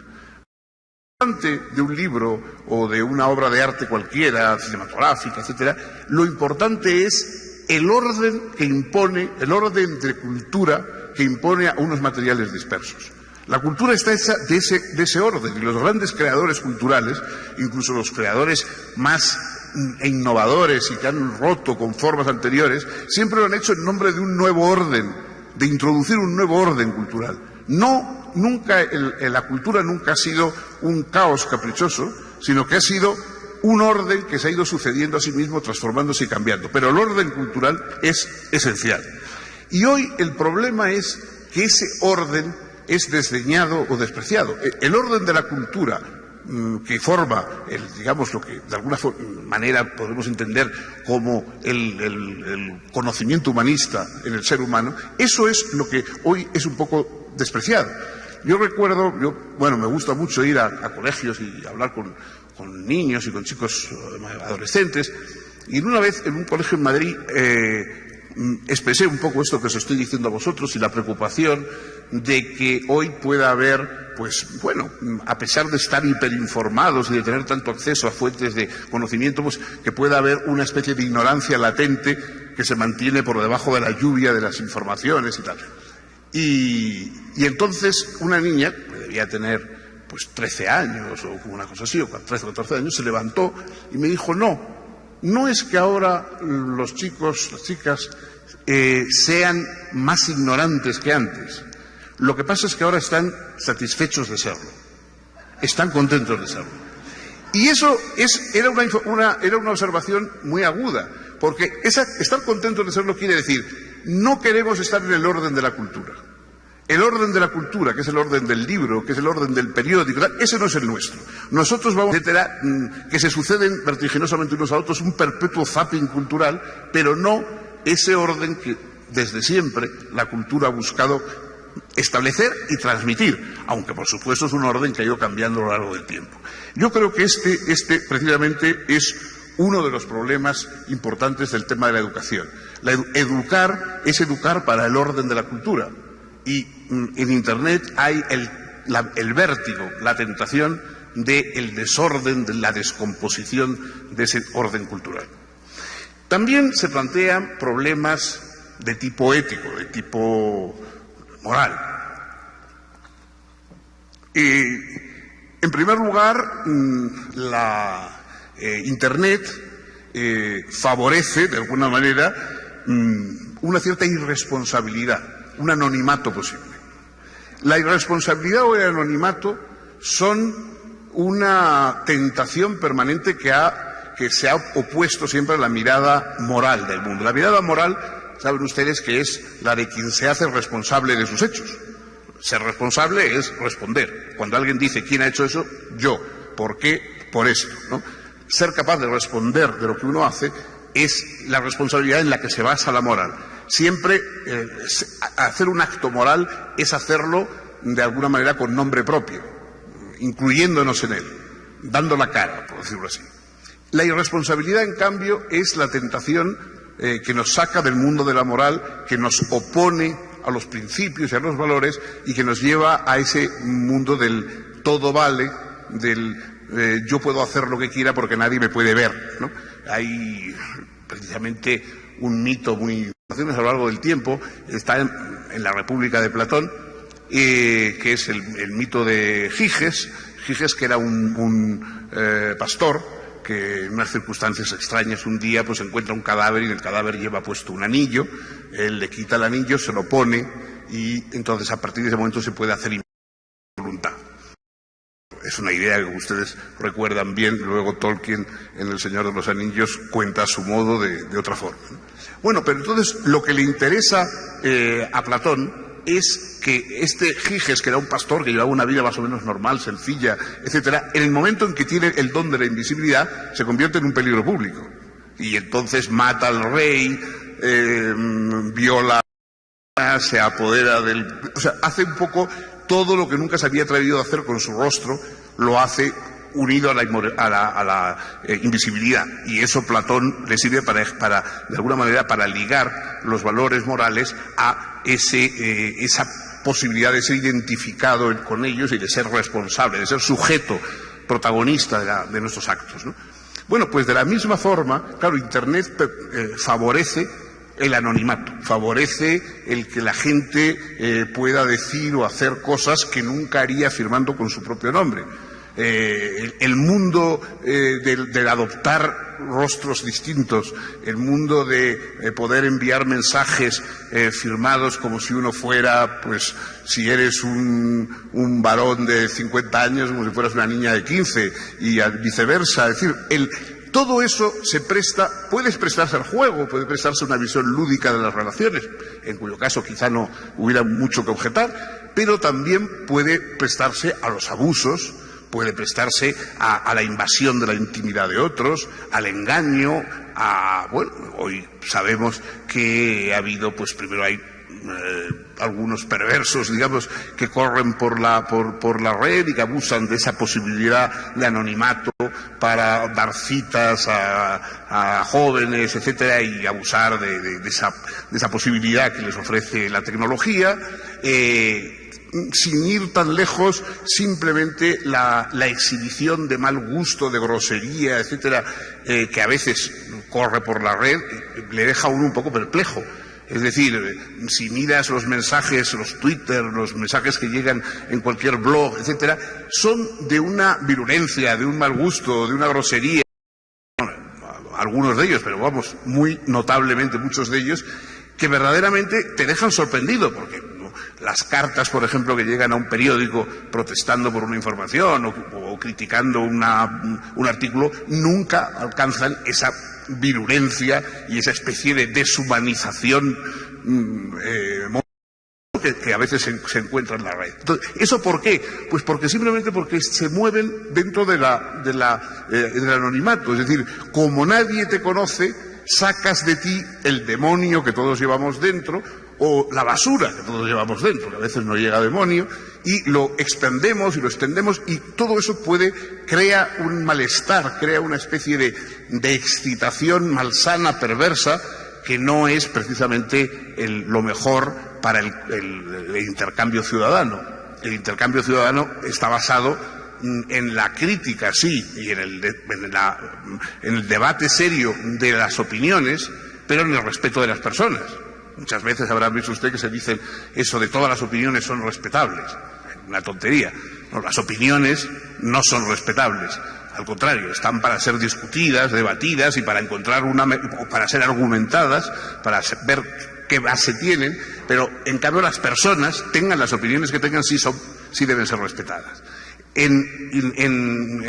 De un libro o de una obra de arte cualquiera, cinematográfica, etcétera, lo importante es el orden que impone, el orden de cultura que impone a unos materiales dispersos. La cultura está hecha de ese orden, y los grandes creadores culturales, incluso los creadores más innovadores y que han roto con formas anteriores, siempre lo han hecho en nombre de un nuevo orden, de introducir un nuevo orden cultural. La cultura nunca ha sido un caos caprichoso, sino que ha sido un orden que se ha ido sucediendo a sí mismo, transformándose y cambiando. Pero el orden cultural es esencial. Y hoy el problema es que ese orden es desdeñado o despreciado. El orden de la cultura que forma, digamos, lo que de alguna manera podemos entender como el conocimiento humanista en el ser humano, eso es lo que hoy es un poco despreciado. Yo recuerdo, me gusta mucho ir a colegios y hablar con niños y con chicos adolescentes, y una vez en un colegio en Madrid expresé un poco esto que os estoy diciendo a vosotros y la preocupación de que hoy pueda haber, a pesar de estar hiperinformados y de tener tanto acceso a fuentes de conocimiento, pues que pueda haber una especie de ignorancia latente que se mantiene por debajo de la lluvia de las informaciones y tal. Y entonces una niña, que debía tener 13 años o una cosa así, o 13 o 14 años, se levantó y me dijo, no es que ahora los chicos, las chicas, sean más ignorantes que antes. Lo que pasa es que ahora están satisfechos de serlo, están contentos de serlo. Y eso era una observación muy aguda, porque estar contentos de serlo quiere decir, no queremos estar en el orden de la cultura. El orden de la cultura, que es el orden del libro, que es el orden del periódico, ese no es el nuestro. Nosotros vamos, etcétera, que se suceden vertiginosamente unos a otros, un perpetuo zapping cultural, pero no ese orden que desde siempre la cultura ha buscado establecer y transmitir, aunque por supuesto es un orden que ha ido cambiando a lo largo del tiempo. Yo creo que este precisamente es uno de los problemas importantes del tema de la educación. Educar es educar para el orden de la cultura. Y en Internet hay el vértigo, la tentación del desorden, de la descomposición de ese orden cultural. También se plantean problemas de tipo ético, de tipo moral. En primer lugar, la Internet favorece, de alguna manera, una cierta irresponsabilidad, un anonimato posible. La irresponsabilidad o el anonimato son una tentación permanente que se ha opuesto siempre a la mirada moral del mundo. La mirada moral, saben ustedes, que es la de quien se hace responsable de sus hechos. Ser responsable es responder. Cuando alguien dice, ¿quién ha hecho eso? Yo. ¿Por qué? Por esto, ¿no? Ser capaz de responder de lo que uno hace es la responsabilidad en la que se basa la moral. Siempre hacer un acto moral es hacerlo de alguna manera con nombre propio, incluyéndonos en él, dando la cara, por decirlo así. La irresponsabilidad, en cambio, es la tentación que nos saca del mundo de la moral, que nos opone a los principios y a los valores y que nos lleva a ese mundo del todo vale, del yo puedo hacer lo que quiera porque nadie me puede ver, ¿no? Hay precisamente un mito muy a lo largo del tiempo, está en la República de Platón, que es el mito de Giges. Giges, que era un pastor, que en unas circunstancias extrañas un día pues encuentra un cadáver y en el cadáver lleva puesto un anillo. Él le quita el anillo, se lo pone y entonces a partir de ese momento se puede hacer voluntad. Es una idea que ustedes recuerdan bien. Luego Tolkien en El Señor de los Anillos cuenta a su modo de otra forma. Bueno, pero entonces lo que le interesa a Platón es que este Giges, que era un pastor que llevaba una vida más o menos normal, sencilla, etcétera, en el momento en que tiene el don de la invisibilidad, se convierte en un peligro público. Y entonces mata al rey, viola, se apodera del... O sea, hace un poco todo lo que nunca se había atrevido a hacer con su rostro, lo hace unido a la invisibilidad. Y eso Platón le sirve para, de alguna manera, para ligar los valores morales a esa posibilidad de ser identificado con ellos y de ser responsable, de ser sujeto, protagonista de nuestros actos, ¿no? Bueno, pues de la misma forma, claro, Internet favorece el anonimato, favorece el que la gente pueda decir o hacer cosas que nunca haría firmando con su propio nombre. El mundo del adoptar rostros distintos, el mundo de poder enviar mensajes firmados como si uno fuera, pues, si eres un varón de 50 años, como si fueras una niña de 15, y viceversa. Es decir, todo eso puede prestarse al juego, puede prestarse a una visión lúdica de las relaciones, en cuyo caso quizá no hubiera mucho que objetar, pero también puede prestarse a los abusos, puede prestarse a la invasión de la intimidad de otros, al engaño, bueno, hoy sabemos que ha habido, pues primero hay algunos perversos, digamos, que corren por la red y que abusan de esa posibilidad de anonimato para dar citas a jóvenes, etcétera, y abusar de esa posibilidad que les ofrece la tecnología. Sin ir tan lejos, simplemente la exhibición de mal gusto, de grosería, etcétera, que a veces corre por la red, le deja a uno un poco perplejo. Es decir, si miras los mensajes, los Twitter, los mensajes que llegan en cualquier blog, etcétera, son de una virulencia, de un mal gusto, de una grosería. Algunos de ellos, pero vamos, muy notablemente muchos de ellos, que verdaderamente te dejan sorprendido, porque las cartas, por ejemplo, que llegan a un periódico protestando por una información o criticando un artículo, nunca alcanzan esa virulencia y esa especie de deshumanización que a veces se encuentra en la red. Entonces, ¿eso por qué? Pues simplemente porque se mueven dentro del anonimato. Es decir, como nadie te conoce, sacas de ti el demonio que todos llevamos dentro, o la basura que todos llevamos dentro, que a veces no llega a demonio, y lo expandemos y lo extendemos, y todo eso crea un malestar, crea una especie de excitación malsana, perversa, que no es precisamente lo mejor para el intercambio ciudadano. El intercambio ciudadano está basado en la crítica, sí, y en el debate serio de las opiniones, pero en el respeto de las personas. Muchas veces habrá visto usted que se dice eso de todas las opiniones son respetables. Una tontería. No, las opiniones no son respetables. Al contrario, están para ser discutidas, debatidas y para encontrar para ser argumentadas, para ver qué base tienen, pero en cambio las personas, tengan las opiniones que tengan, sí deben ser respetadas. En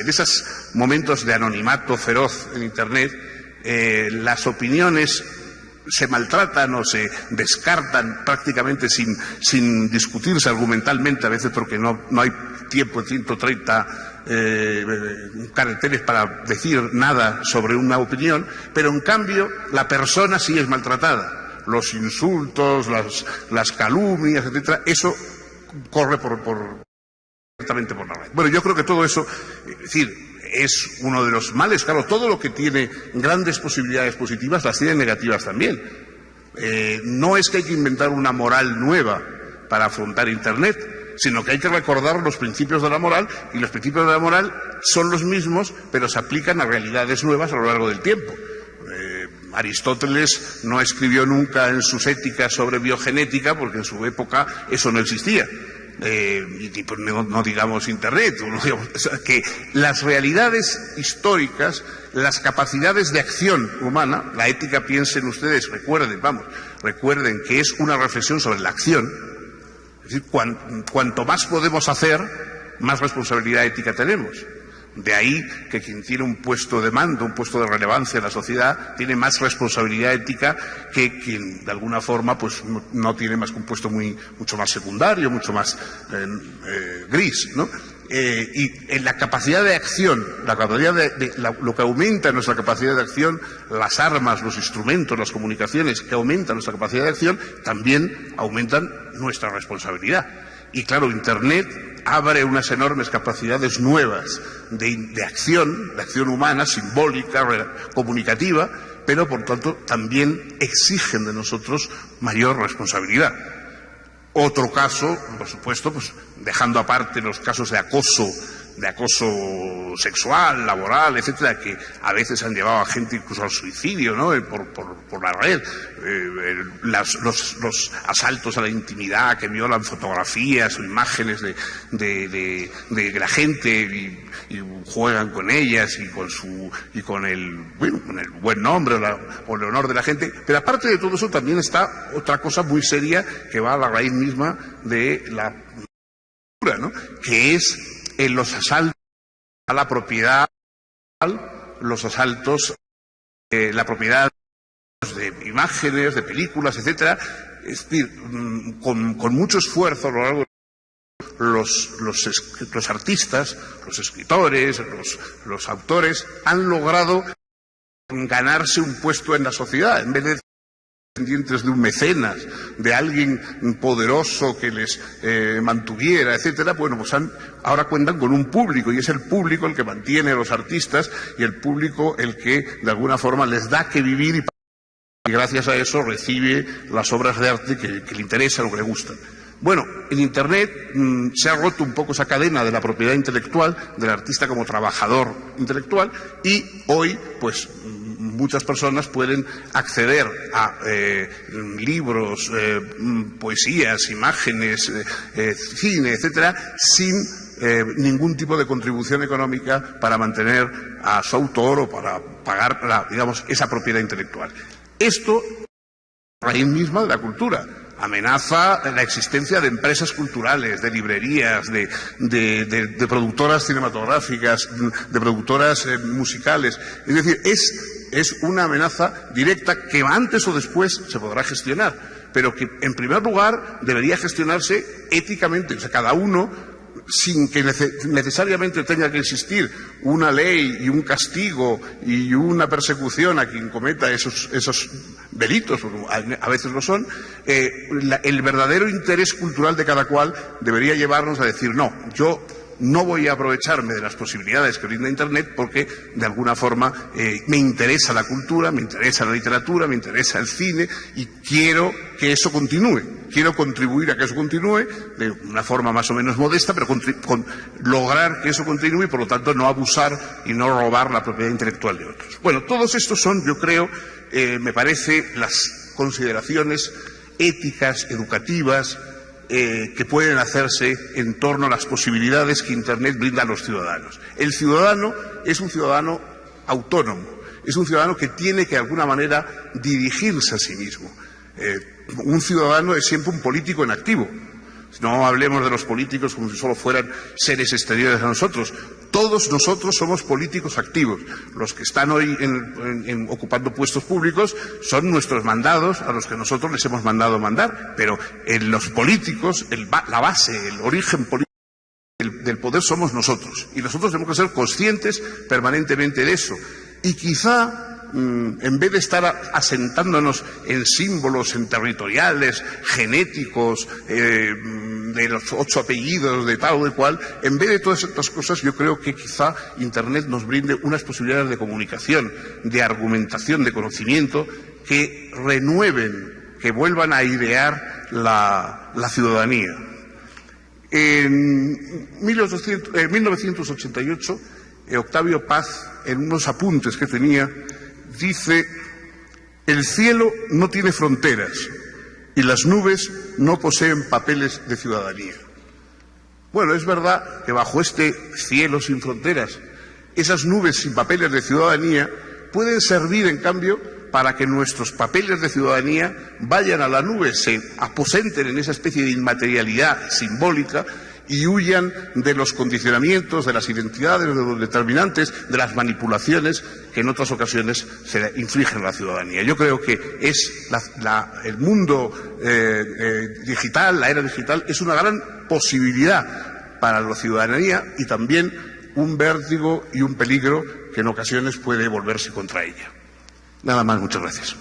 esos momentos de anonimato feroz en Internet, las opiniones se maltratan o se descartan prácticamente sin discutirse argumentalmente, a veces porque no hay tiempo en 130 caracteres para decir nada sobre una opinión, pero en cambio la persona sí es maltratada. Los insultos, las calumnias, etcétera, eso corre directamente por la red. Bueno, yo creo que todo eso, es decir, es uno de los males. Claro, todo lo que tiene grandes posibilidades positivas las tiene negativas también. No es que hay que inventar una moral nueva para afrontar Internet, sino que hay que recordar los principios de la moral, y los principios de la moral son los mismos, pero se aplican a realidades nuevas a lo largo del tiempo. Aristóteles no escribió nunca en sus éticas sobre biogenética, porque en su época eso no existía. Y no digamos Internet, que las realidades históricas, las capacidades de acción humana, la ética, piensen ustedes, recuerden que es una reflexión sobre la acción. Es decir, cuanto más podemos hacer, más responsabilidad ética tenemos. De ahí que quien tiene un puesto de mando, un puesto de relevancia en la sociedad, tiene más responsabilidad ética que quien de alguna forma pues no tiene más que un puesto mucho más secundario, mucho más gris, ¿no? Y en la capacidad de acción, lo que aumenta nuestra capacidad de acción, las armas, los instrumentos, las comunicaciones que aumentan nuestra capacidad de acción, también aumentan nuestra responsabilidad. Y claro, Internet abre unas enormes capacidades nuevas de acción humana, simbólica, comunicativa, pero por tanto también exigen de nosotros mayor responsabilidad. Otro caso, por supuesto, pues dejando aparte los casos de acoso sexual, laboral, etcétera, que a veces han llevado a gente incluso al suicidio, ¿no? por la red, los asaltos a la intimidad que violan fotografías o imágenes de la gente y juegan con ellas y con el buen nombre o el honor de la gente. Pero aparte de todo eso también está otra cosa muy seria que va a la raíz misma de la cultura, ¿no? Que es en los asaltos a la propiedad, los asaltos la propiedad de imágenes, de películas, etcétera. Es decir, con mucho esfuerzo a lo largo de los artistas, los escritores, los autores han logrado ganarse un puesto en la sociedad, en vez de dependientes de un mecenas, de alguien poderoso que les mantuviera, etcétera. Bueno, pues ahora cuentan con un público, y es el público el que mantiene a los artistas y el público el que de alguna forma les da que vivir y gracias a eso recibe las obras de arte que le interesan o que le gustan. Bueno, en Internet se ha roto un poco esa cadena de la propiedad intelectual, del artista como trabajador intelectual, y hoy, pues, muchas personas pueden acceder a libros, poesías, imágenes, cine, etcétera, sin ningún tipo de contribución económica para mantener a su autor o para pagar, esa propiedad intelectual. Esto es la raíz misma de la cultura. Amenaza la existencia de empresas culturales, de librerías, de productoras cinematográficas, de productoras musicales. Es decir, es una amenaza directa que antes o después se podrá gestionar, pero que en primer lugar debería gestionarse éticamente. O sea, cada uno, sin que necesariamente tenga que existir una ley y un castigo y una persecución a quien cometa esos delitos, porque a veces lo son, el verdadero interés cultural de cada cual debería llevarnos a decir, no, yo no voy a aprovecharme de las posibilidades que brinda Internet porque de alguna forma me interesa la cultura, me interesa la literatura, me interesa el cine y quiero que eso continúe. Quiero contribuir a que eso continúe de una forma más o menos modesta, pero con lograr que eso continúe y por lo tanto no abusar y no robar la propiedad intelectual de otros. Bueno, todos estos son, yo creo, me parece, las consideraciones éticas, educativas, que pueden hacerse en torno a las posibilidades que Internet brinda a los ciudadanos. El ciudadano es un ciudadano autónomo, es un ciudadano que tiene que de alguna manera dirigirse a sí mismo. Un ciudadano es siempre un político en activo, No hablemos de los políticos como si solo fueran seres exteriores a nosotros. Todos nosotros somos políticos activos. Los que están hoy ocupando puestos públicos son nuestros mandados, a los que nosotros les hemos mandado mandar. Pero en los políticos, la base, el origen político del poder somos nosotros. Y nosotros tenemos que ser conscientes permanentemente de eso. Y quizá, en vez de estar asentándonos en símbolos, en territoriales, genéticos, de los 8 apellidos, de tal o de cual, en vez de todas estas cosas, yo creo que quizá Internet nos brinde unas posibilidades de comunicación, de argumentación, de conocimiento, que renueven, que vuelvan a idear la ciudadanía. En 1988, Octavio Paz, en unos apuntes que tenía, dice: el cielo no tiene fronteras y las nubes no poseen papeles de ciudadanía. Bueno, es verdad que bajo este cielo sin fronteras, esas nubes sin papeles de ciudadanía pueden servir, en cambio, para que nuestros papeles de ciudadanía vayan a la nube, se aposenten en esa especie de inmaterialidad simbólica y huyan de los condicionamientos, de las identidades, de los determinantes, de las manipulaciones que en otras ocasiones se infligen a la ciudadanía. Yo creo que es el mundo digital, la era digital, es una gran posibilidad para la ciudadanía y también un vértigo y un peligro que en ocasiones puede volverse contra ella. Nada más, muchas gracias.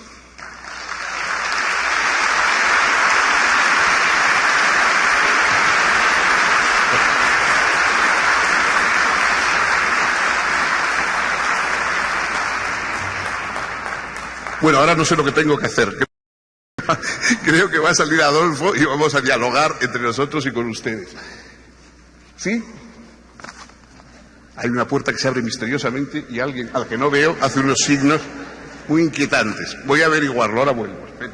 Bueno, ahora no sé lo que tengo que hacer. Creo que va a salir Adolfo y vamos a dialogar entre nosotros y con ustedes. ¿Sí? Hay una puerta que se abre misteriosamente y alguien al que no veo hace unos signos muy inquietantes. Voy a averiguarlo, ahora vuelvo. Espera.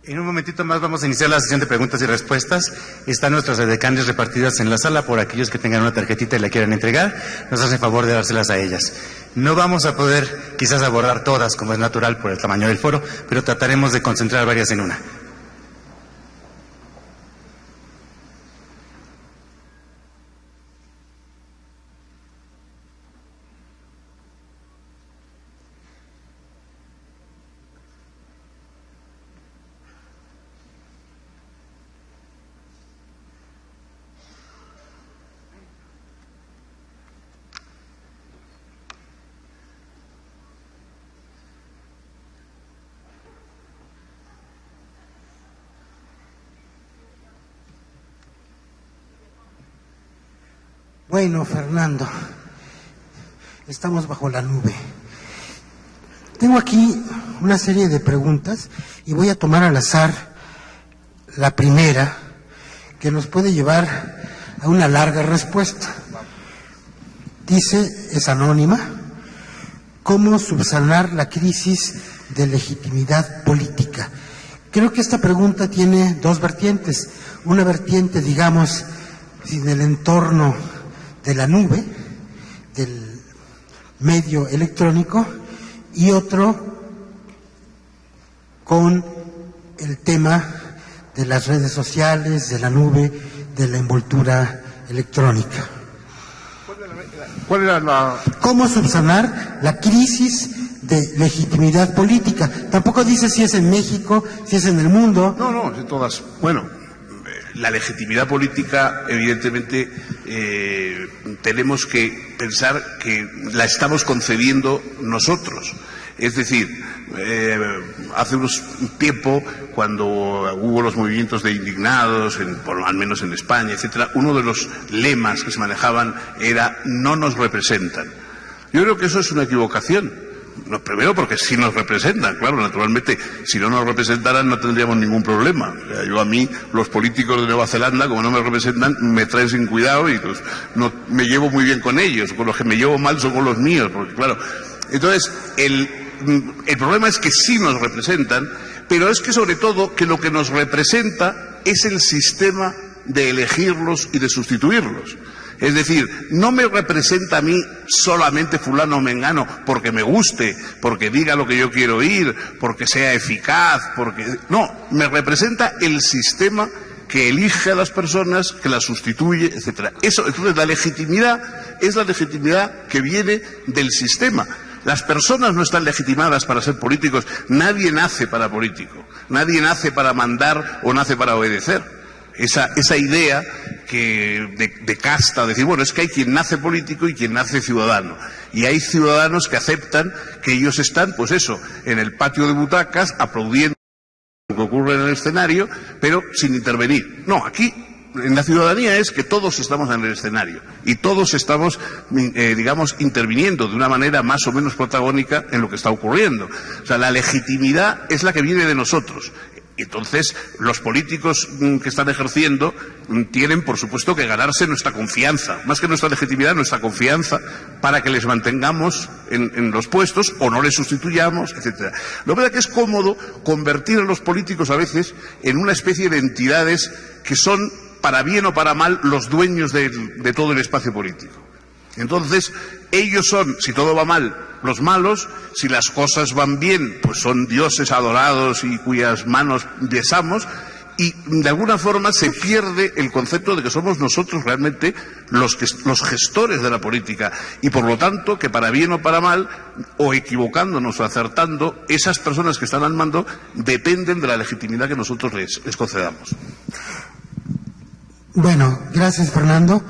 En un momentito más vamos a iniciar la sesión de preguntas y respuestas. Están nuestras edecanes repartidas en la sala por aquellos que tengan una tarjetita y la quieran entregar. Nos hacen favor de dárselas a ellas. No vamos a poder quizás abordar todas, como es natural por el tamaño del foro, pero trataremos de concentrar varias en una. Bueno, Fernando, estamos bajo la nube. Tengo aquí una serie de preguntas y voy a tomar al azar la primera, que nos puede llevar a una larga respuesta. Dice, es anónima: ¿cómo subsanar la crisis de legitimidad política? Creo que esta pregunta tiene dos vertientes. Una vertiente, digamos, en el entorno de la nube, del medio electrónico, y otro con el tema de las redes sociales, de la nube, de la envoltura electrónica. ¿Cuál era la...? ¿Cómo subsanar la crisis de legitimidad política? Tampoco dice si es en México, si es en el mundo. No, de todas. Bueno, la legitimidad política, evidentemente, tenemos que pensar que la estamos concediendo nosotros. Es decir, hace un tiempo cuando hubo los movimientos de indignados, al menos en España, etcétera, uno de los lemas que se manejaban era "no nos representan". Yo creo que eso es una equivocación. No, primero porque sí nos representan, claro, naturalmente, si no nos representaran no tendríamos ningún problema. O sea, yo a mí, los políticos de Nueva Zelanda, como no me representan, me traen sin cuidado y pues, no me llevo muy bien con ellos. Con los que me llevo mal son con los míos, porque claro. Entonces, el problema es que sí nos representan, pero es que sobre todo que lo que nos representa es el sistema de elegirlos y de sustituirlos. Es decir, no me representa a mí solamente fulano o mengano porque me guste, porque diga lo que yo quiero oír, porque sea eficaz, porque... No, me representa el sistema que elige a las personas, que las sustituye, etcétera. Entonces, la legitimidad es la legitimidad que viene del sistema. Las personas no están legitimadas para ser políticos. Nadie nace para político. Nadie nace para mandar o nace para obedecer. Esa idea de casta, decir, bueno, es que hay quien nace político y quien nace ciudadano. Y hay ciudadanos que aceptan que ellos están, pues eso, en el patio de butacas, aplaudiendo lo que ocurre en el escenario, pero sin intervenir. No, aquí, en la ciudadanía es que todos estamos en el escenario y todos estamos, digamos, interviniendo de una manera más o menos protagónica en lo que está ocurriendo. O sea, la legitimidad es la que viene de nosotros. Entonces, los políticos que están ejerciendo tienen, por supuesto, que ganarse nuestra confianza, más que nuestra legitimidad, nuestra confianza, para que les mantengamos en los puestos o no les sustituyamos, etcétera. Lo verdad que es cómodo convertir a los políticos a veces en una especie de entidades que son, para bien o para mal, los dueños de todo el espacio político. Entonces, ellos son, si todo va mal, los malos; si las cosas van bien, pues son dioses adorados y cuyas manos besamos, y de alguna forma se pierde el concepto de que somos nosotros realmente los gestores de la política, y por lo tanto que para bien o para mal, o equivocándonos o acertando, esas personas que están al mando dependen de la legitimidad que nosotros les concedamos. Bueno, gracias, Fernando.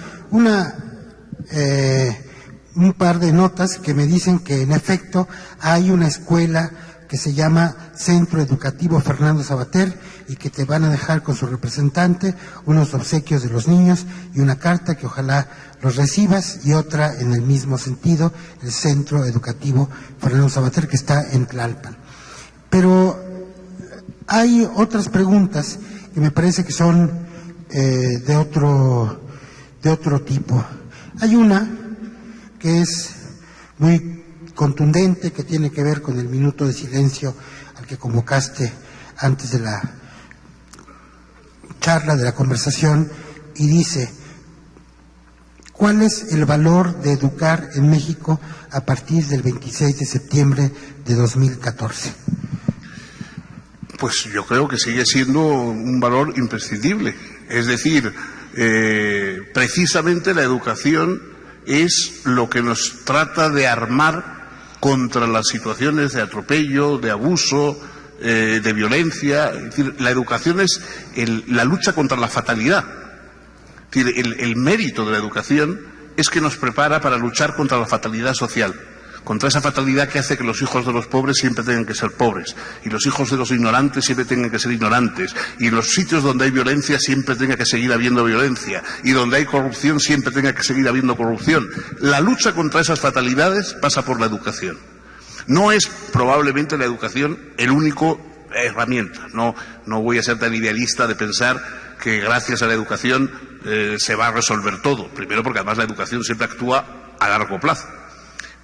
Un par de notas que me dicen que en efecto hay una escuela que se llama Centro Educativo Fernando Savater y que te van a dejar con su representante unos obsequios de los niños y una carta que ojalá los recibas, y otra en el mismo sentido, el Centro Educativo Fernando Savater, que está en Tlalpan. Pero hay otras preguntas que me parece que son de otro tipo. Hay una que es muy contundente, que tiene que ver con el minuto de silencio al que convocaste antes de la charla, de la conversación, y dice: ¿cuál es el valor de educar en México a partir del 26 de septiembre de 2014? Pues yo creo que sigue siendo un valor imprescindible. Es decir, precisamente la educación es lo que nos trata de armar contra las situaciones de atropello, de abuso, de violencia. Es decir, la educación es la lucha contra la fatalidad. Es decir, el mérito de la educación es que nos prepara para luchar contra la fatalidad social, contra esa fatalidad que hace que los hijos de los pobres siempre tengan que ser pobres, y los hijos de los ignorantes siempre tengan que ser ignorantes, y en los sitios donde hay violencia siempre tenga que seguir habiendo violencia, y donde hay corrupción siempre tenga que seguir habiendo corrupción. La lucha contra esas fatalidades pasa por la educación. No es probablemente la educación el único herramienta. No voy a ser tan idealista de pensar que gracias a la educación se va a resolver todo. Primero porque además la educación siempre actúa a largo plazo.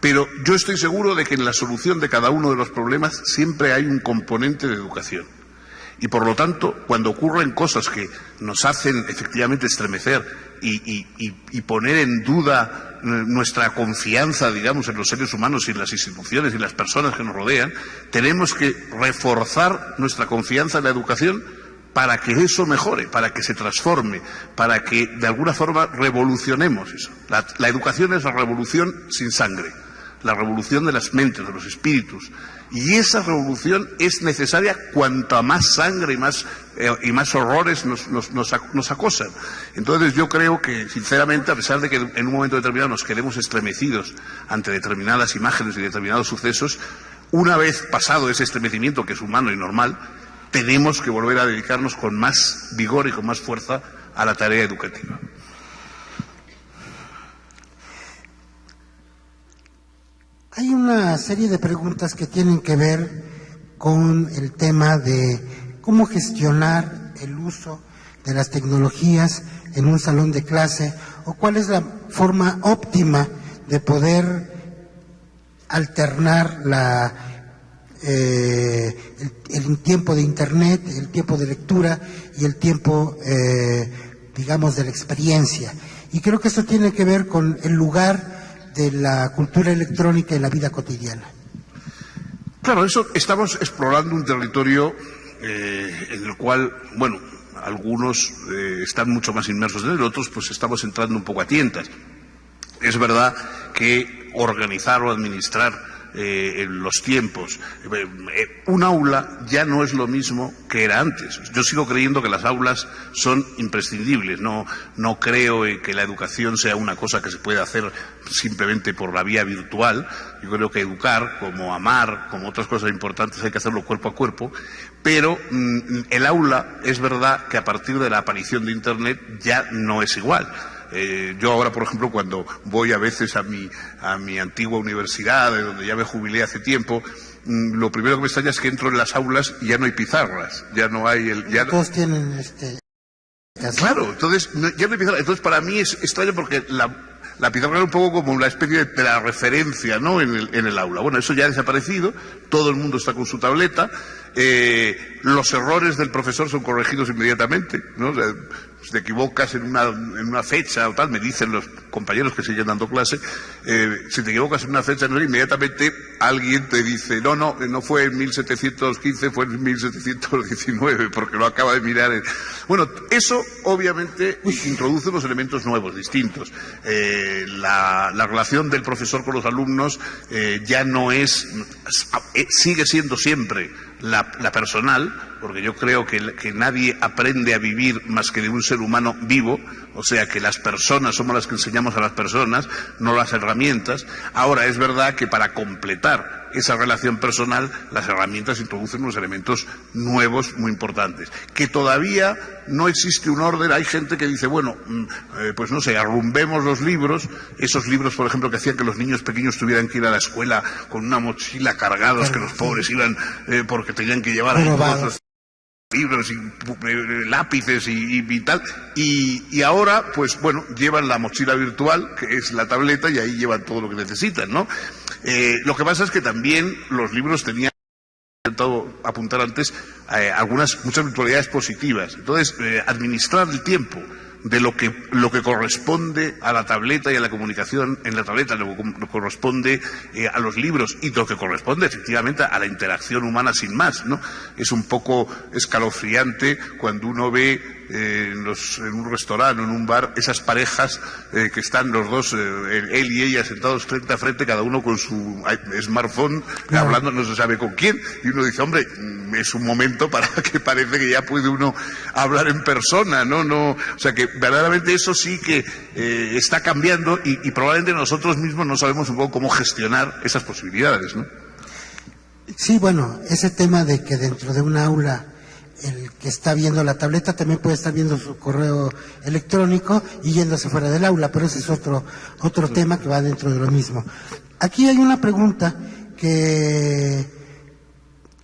Pero yo estoy seguro de que en la solución de cada uno de los problemas siempre hay un componente de educación. Y por lo tanto, cuando ocurren cosas que nos hacen efectivamente estremecer y poner en duda nuestra confianza, digamos, en los seres humanos y en las instituciones y en las personas que nos rodean, tenemos que reforzar nuestra confianza en la educación para que eso mejore, para que se transforme, para que de alguna forma revolucionemos eso. La educación es la revolución sin sangre, la revolución de las mentes, de los espíritus. Y esa revolución es necesaria cuanta más sangre y más horrores nos acosan. Entonces yo creo que, sinceramente, a pesar de que en un momento determinado nos quedemos estremecidos ante determinadas imágenes y determinados sucesos, una vez pasado ese estremecimiento, que es humano y normal, tenemos que volver a dedicarnos con más vigor y con más fuerza a la tarea educativa. Hay una serie de preguntas que tienen que ver con el tema de cómo gestionar el uso de las tecnologías en un salón de clase, o cuál es la forma óptima de poder alternar el tiempo de Internet, el tiempo de lectura y el tiempo, digamos, de la experiencia. Y creo que eso tiene que ver con el lugar de la cultura electrónica en la vida cotidiana. Claro, estamos explorando un territorio en el cual, bueno, algunos están mucho más inmersos en él, otros pues estamos entrando un poco a tientas. Es verdad que organizar o administrar los tiempos, un aula ya no es lo mismo que era antes. Yo sigo creyendo que las aulas son imprescindibles. No creo que la educación sea una cosa que se puede hacer simplemente por la vía virtual. Yo creo que educar, como amar, como otras cosas importantes, hay que hacerlo cuerpo a cuerpo. Pero el aula, es verdad que a partir de la aparición de Internet ya no es igual. Yo ahora, por ejemplo, cuando voy a veces a mi antigua universidad, de donde ya me jubilé hace tiempo, lo primero que me extraña es que entro en las aulas y ya no hay pizarras, ya no hay Todos tienen Claro, entonces ya no hay pizarras. Entonces para mí es extraño porque la pizarra era un poco como una especie de la referencia, ¿no?, en el aula. Bueno, eso ya ha desaparecido, todo el mundo está con su tableta, los errores del profesor son corregidos inmediatamente, ¿no? O sea, si te equivocas en una fecha o tal, me dicen los compañeros que siguen dando clase, si te equivocas en una fecha, inmediatamente alguien te dice, no fue en 1715, fue en 1719, porque lo acaba de mirar. Bueno, eso obviamente introduce unos elementos nuevos, distintos. La relación del profesor con los alumnos ya no sigue siendo siempre la personal, porque yo creo que nadie aprende a vivir más que de un ser humano vivo, o sea que las personas somos las que enseñamos a las personas, no las herramientas. Ahora, es verdad que para completar esa relación personal, las herramientas introducen unos elementos nuevos muy importantes. Que todavía no existe un orden. Hay gente que dice, bueno, pues no sé, arrumbemos los libros, esos libros, por ejemplo, que hacían que los niños pequeños tuvieran que ir a la escuela con una mochila cargados, que los pobres iban porque tenían que llevar libros y lápices y tal, y ahora, pues bueno, llevan la mochila virtual, que es la tableta, y ahí llevan todo lo que necesitan, ¿no? Lo que pasa es que también los libros tenían, he intentado apuntar antes, muchas virtualidades positivas. Entonces, administrar el tiempo de lo que corresponde a la tableta y a la comunicación en la tableta, lo que corresponde a los libros y lo que corresponde efectivamente a la interacción humana sin más, ¿no? Es un poco escalofriante cuando uno ve en un restaurante o en un bar esas parejas que están los dos, él y ella, sentados frente a frente, cada uno con su smartphone, hablando no se sabe con quién, y uno dice, hombre, es un momento para que parece que ya puede uno hablar en persona, ¿no? O sea que verdaderamente eso sí que está cambiando y probablemente nosotros mismos no sabemos un poco cómo gestionar esas posibilidades, ¿no? Sí, bueno, ese tema de que dentro de un aula el que está viendo la tableta también puede estar viendo su correo electrónico y yéndose fuera del aula, pero ese es otro tema que va dentro de lo mismo. Aquí hay una pregunta que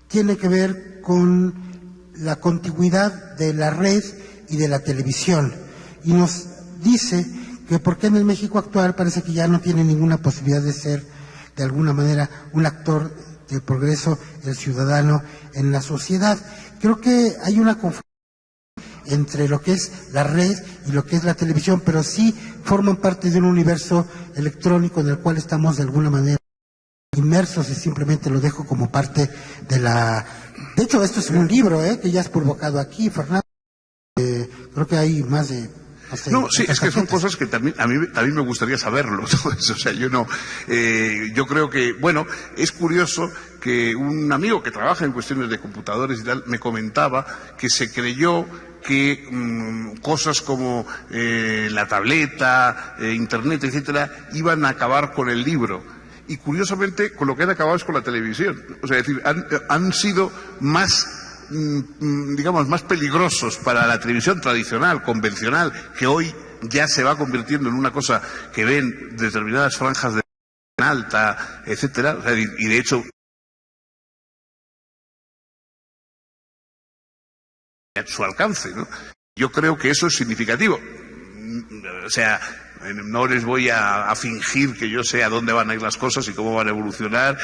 tiene que ver con la contigüidad de la red y de la televisión, y nos dice que por qué en el México actual parece que ya no tiene ninguna posibilidad de ser de alguna manera un actor del progreso, el ciudadano en la sociedad. Creo que hay una confusión entre lo que es la red y lo que es la televisión, pero sí forman parte de un universo electrónico en el cual estamos de alguna manera inmersos, y simplemente lo dejo como parte de la... De hecho, esto es un libro que ya has provocado aquí, Fernando. Creo que hay más de... No, sí, es que son cosas que también a mí me gustaría saberlo, todo eso. O sea, yo creo que, bueno, es curioso que un amigo que trabaja en cuestiones de computadores y tal me comentaba que se creyó que cosas como la tableta, internet, etcétera, iban a acabar con el libro. Y curiosamente, con lo que han acabado es con la televisión. O sea, es decir, han sido más digamos, más peligrosos para la televisión tradicional, convencional, que hoy ya se va convirtiendo en una cosa que ven determinadas franjas de alta, etcétera, o sea, y de hecho a su alcance, ¿no? Yo creo que eso es significativo. O sea, no les voy a fingir que yo sé a dónde van a ir las cosas y cómo van a evolucionar.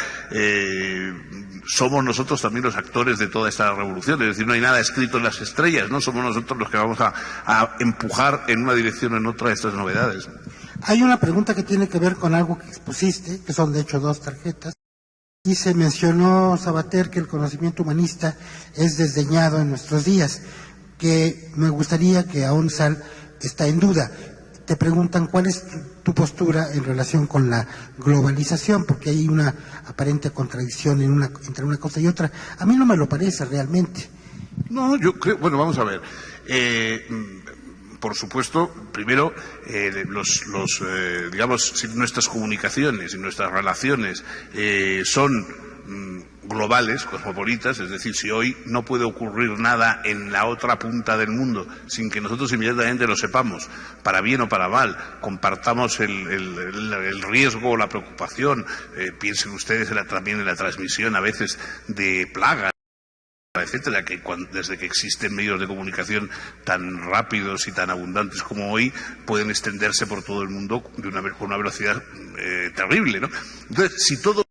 Somos nosotros también los actores de toda esta revolución. Es decir, no hay nada escrito en las estrellas, ¿no? Somos nosotros los que vamos a empujar en una dirección o en otra estas novedades. Hay una pregunta que tiene que ver con algo que expusiste, que son de hecho 2 tarjetas. Y se mencionó, Sabater, que el conocimiento humanista es desdeñado en nuestros días, que me gustaría que AONSAL está en duda. Te preguntan cuál es tu postura en relación con la globalización, porque hay una aparente contradicción entre una cosa y otra. A mí no me lo parece realmente. No, yo creo, bueno, vamos a ver. Por supuesto, primero, digamos, si nuestras comunicaciones y nuestras relaciones son globales, cosmopolitas, es decir, si hoy no puede ocurrir nada en la otra punta del mundo sin que nosotros inmediatamente lo sepamos, para bien o para mal, compartamos el riesgo o la preocupación, piensen ustedes también en la transmisión a veces de plagas, etcétera, que desde que existen medios de comunicación tan rápidos y tan abundantes como hoy, pueden extenderse por todo el mundo con una velocidad terrible, ¿no? Entonces, si todo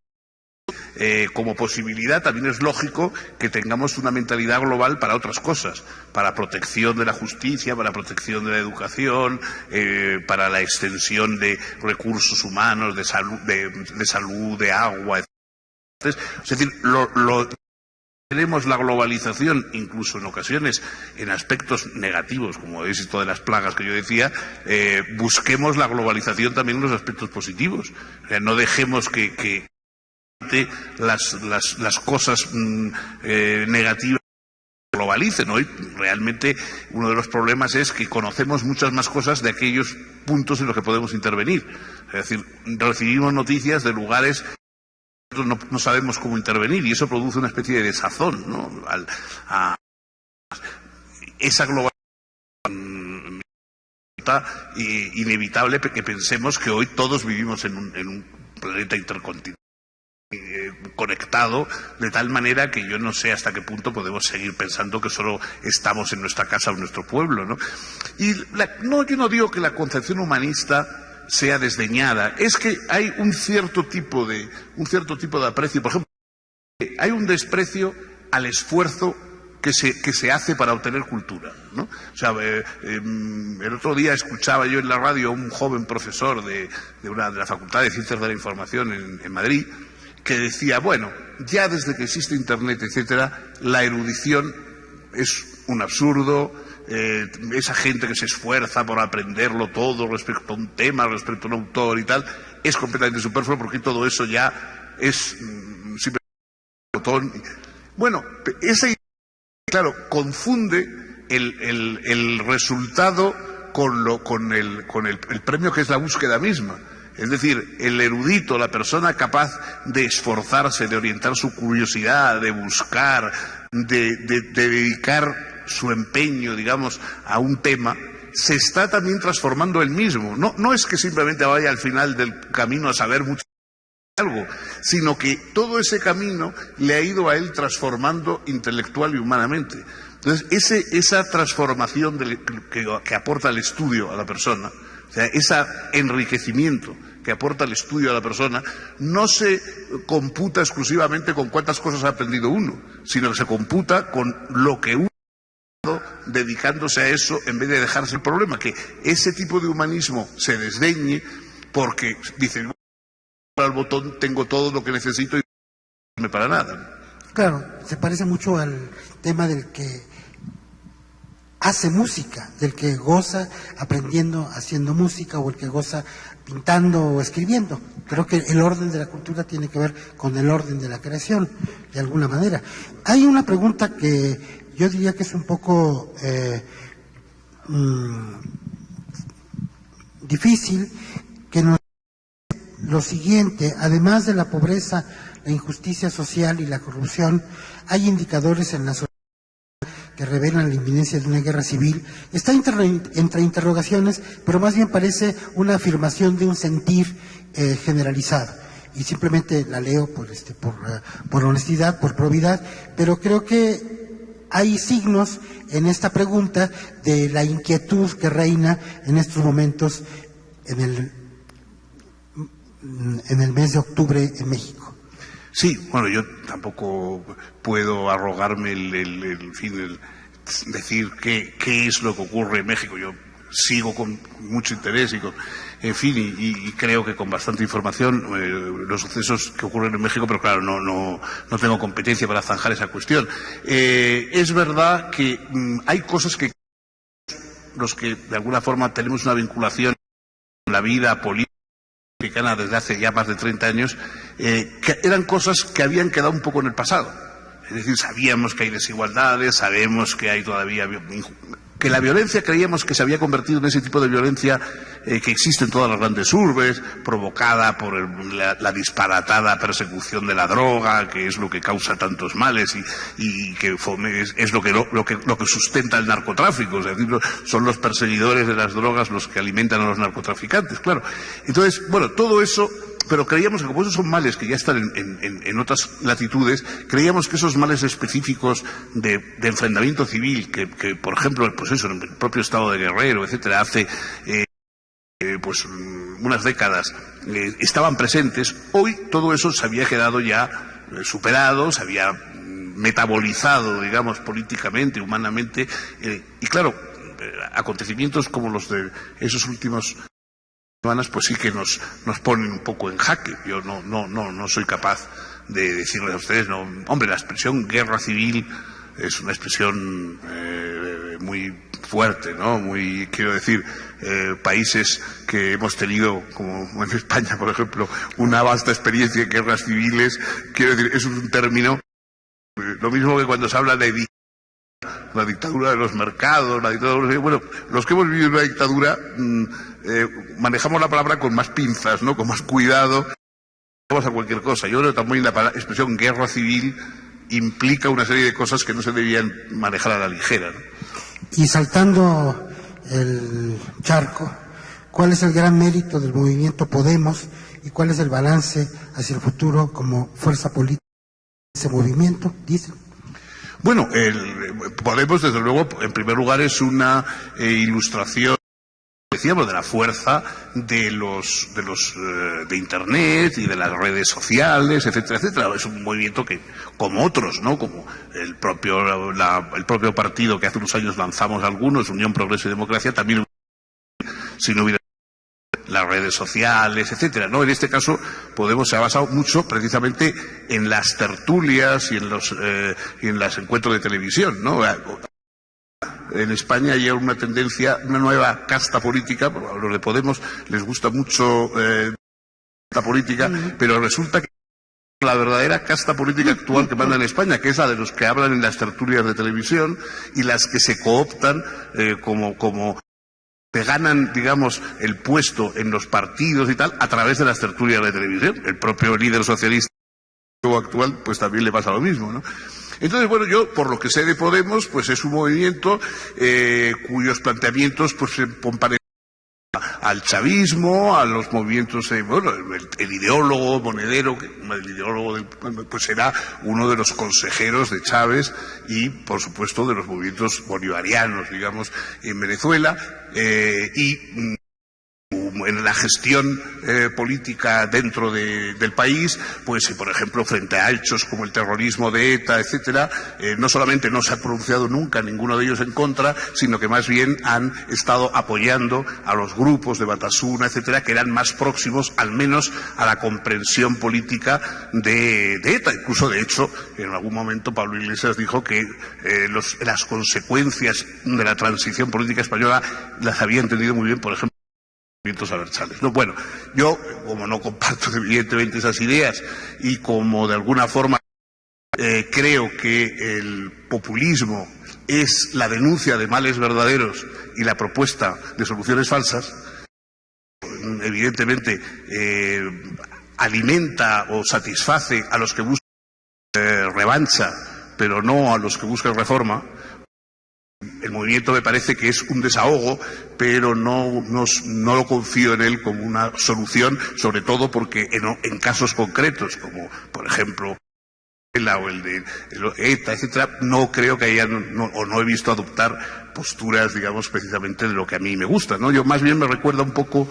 como posibilidad, también es lógico que tengamos una mentalidad global para otras cosas, para protección de la justicia, para protección de la educación, para la extensión de recursos humanos, de salud, de agua, etc. Es decir, tenemos la globalización, incluso en ocasiones, en aspectos negativos, como es esto de las plagas que yo decía, busquemos la globalización también en los aspectos positivos. O sea, no dejemos que las cosas negativas globalicen. Hoy realmente uno de los problemas es que conocemos muchas más cosas de aquellos puntos en los que podemos intervenir. Es decir, recibimos noticias de lugares que no sabemos cómo intervenir y eso produce una especie de desazón, ¿no? Esa globalización inevitable que pensemos que hoy todos vivimos en un planeta intercontinental conectado, de tal manera que yo no sé hasta qué punto podemos seguir pensando que solo estamos en nuestra casa o en nuestro pueblo, ¿no? Y yo no digo que la concepción humanista sea desdeñada, es que hay un cierto tipo de aprecio. Por ejemplo, hay un desprecio al esfuerzo que se hace para obtener cultura, ¿no? O sea, el otro día escuchaba yo en la radio a un joven profesor de la Facultad de Ciencias de la Información en Madrid, que decía, bueno, ya desde que existe Internet, etcétera, la erudición es un absurdo, esa gente que se esfuerza por aprenderlo todo respecto a un tema, respecto a un autor y tal, es completamente superfluo porque todo eso ya es simplemente un botón. Bueno, esa idea, claro, confunde el resultado con el premio que es la búsqueda misma. Es decir, el erudito, la persona capaz de esforzarse, de orientar su curiosidad, de buscar, de dedicar su empeño, digamos, a un tema, se está también transformando él mismo. No es que simplemente vaya al final del camino a saber mucho algo, sino que todo ese camino le ha ido a él transformando intelectual y humanamente. Entonces, esa transformación que aporta el estudio a la persona, o sea, ese enriquecimiento que aporta el estudio a la persona, no se computa exclusivamente con cuántas cosas ha aprendido uno, sino que se computa con lo que uno ha dado dedicándose a eso en vez de dejarse el problema, que ese tipo de humanismo se desdeñe porque dicen, al botón tengo todo lo que necesito y no me para nada. Claro, se parece mucho al tema del que hace música, del que goza aprendiendo, haciendo música, o el que goza pintando o escribiendo. Creo que el orden de la cultura tiene que ver con el orden de la creación, de alguna manera. Hay una pregunta que yo diría que es un poco difícil, que nos dice lo siguiente: además de la pobreza, la injusticia social y la corrupción, hay indicadores en la sociedad revelan la inminencia de una guerra civil, está entre interrogaciones, pero más bien parece una afirmación de un sentir generalizado. Y simplemente la leo por honestidad, por probidad, pero creo que hay signos en esta pregunta de la inquietud que reina en estos momentos en el mes de octubre en México. Sí, bueno, yo tampoco puedo arrogarme decir qué es lo que ocurre en México. Yo sigo con mucho interés y creo que con bastante información los sucesos que ocurren en México, pero claro, no tengo competencia para zanjar esa cuestión. Es verdad que hay cosas que los que de alguna forma tenemos una vinculación con la vida política desde hace ya más de 30 años, que eran cosas que habían quedado un poco en el pasado. Es decir, sabíamos que hay desigualdades, sabemos que hay todavía... que la violencia creíamos que se había convertido en ese tipo de violencia que existe en todas las grandes urbes, provocada por la disparatada persecución de la droga, que es lo que causa tantos males y que es lo que sustenta el narcotráfico. Es decir, son los perseguidores de las drogas los que alimentan a los narcotraficantes, claro. Entonces, bueno, todo eso... Pero creíamos que como esos son males que ya están en otras latitudes, creíamos que esos males específicos de enfrentamiento civil, que por ejemplo, pues eso, en el propio estado de Guerrero, etcétera, hace pues unas décadas estaban presentes, hoy todo eso se había quedado ya superado, se había metabolizado, digamos, políticamente, humanamente, y claro, acontecimientos como los de esos últimos semanas pues sí que nos ponen un poco en jaque. Yo no soy capaz de decirles a ustedes, no, hombre, la expresión guerra civil es una expresión muy fuerte, ¿no? Muy, quiero decir, países que hemos tenido, como en España, por ejemplo, una vasta experiencia en guerras civiles, quiero decir, es un término, lo mismo que cuando se habla de la dictadura de los mercados, la dictadura, bueno, los que hemos vivido una dictadura manejamos la palabra con más pinzas, ¿no? Con más cuidado, vamos a cualquier cosa. Yo creo que también la expresión guerra civil implica una serie de cosas que no se debían manejar a la ligera, ¿no? Y saltando el charco, ¿cuál es el gran mérito del movimiento Podemos y cuál es el balance hacia el futuro como fuerza política de ese movimiento? Dicen. Bueno, Podemos, desde luego, en primer lugar, es una ilustración, decíamos, de la fuerza de Internet y de las redes sociales, etcétera, etcétera. Es un movimiento que, como otros, ¿no? Como el propio partido que hace unos años lanzamos algunos, Unión, Progreso y Democracia, también, si no hubiera las redes sociales, etcétera, ¿no? En este caso, Podemos se ha basado mucho precisamente en las tertulias y en los encuentros de televisión, ¿no? En España hay una tendencia, una nueva casta política, a los de Podemos les gusta mucho la política, pero resulta que la verdadera casta política actual que manda en España, que es la de los que hablan en las tertulias de televisión y las que se cooptan como que ganan, digamos, el puesto en los partidos y tal a través de las tertulias de televisión. El propio líder socialista actual pues también le pasa lo mismo, ¿no? Entonces, bueno, yo, por lo que sé de Podemos, pues es un movimiento cuyos planteamientos pues comparecen al chavismo, a los movimientos, bueno, el ideólogo Monedero, el ideólogo pues era uno de los consejeros de Chávez y, por supuesto, de los movimientos bolivarianos, digamos, en Venezuela, y en la gestión política dentro del país, pues por ejemplo frente a hechos como el terrorismo de ETA, etcétera, no solamente no se ha pronunciado nunca ninguno de ellos en contra, sino que más bien han estado apoyando a los grupos de Batasuna, etcétera, que eran más próximos al menos a la comprensión política de ETA. Incluso, de hecho, en algún momento Pablo Iglesias dijo que las consecuencias de la transición política española las había entendido muy bien, por ejemplo, abertzales. No, bueno, yo, como no comparto evidentemente esas ideas y como de alguna forma creo que el populismo es la denuncia de males verdaderos y la propuesta de soluciones falsas, evidentemente alimenta o satisface a los que buscan revancha, pero no a los que buscan reforma. el movimiento me parece que es un desahogo, pero no lo confío en él como una solución, sobre todo porque en casos concretos, como por ejemplo o el de ETA, etcétera, no creo que hayan, no he visto adoptar posturas, digamos, precisamente de lo que a mí me gusta, ¿no? Yo más bien me recuerda un poco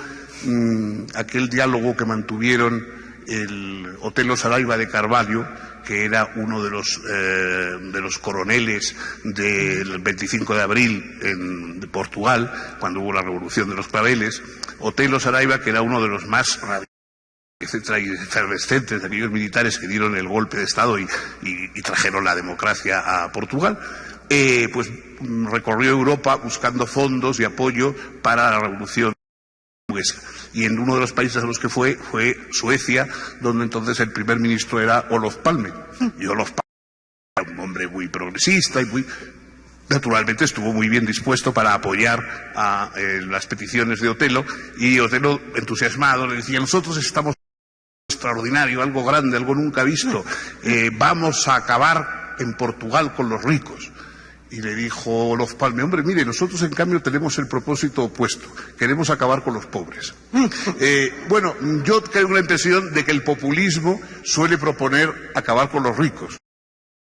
aquel diálogo que mantuvieron el Otelo Saraiva de Carvalho, que era uno de los coroneles del 25 de abril de Portugal, cuando hubo la revolución de los claveles. Otelo Saraiva, que era uno de los más etcétera, y efervescentes de aquellos militares que dieron el golpe de Estado y trajeron la democracia a Portugal, pues recorrió Europa buscando fondos y apoyo para la revolución portuguesa. Y en uno de los países a los que fue Suecia, donde entonces el primer ministro era Olof Palme. Y Olof Palme era un hombre muy progresista y naturalmente estuvo muy bien dispuesto para apoyar a las peticiones de Otelo, y Otelo, entusiasmado, le decía: nosotros estamos extraordinario, algo grande, algo nunca visto, vamos a acabar en Portugal con los ricos. Y le dijo Olof Palme: hombre, mire, nosotros en cambio tenemos el propósito opuesto, queremos acabar con los pobres. Bueno, yo tengo la impresión de que el populismo suele proponer acabar con los ricos.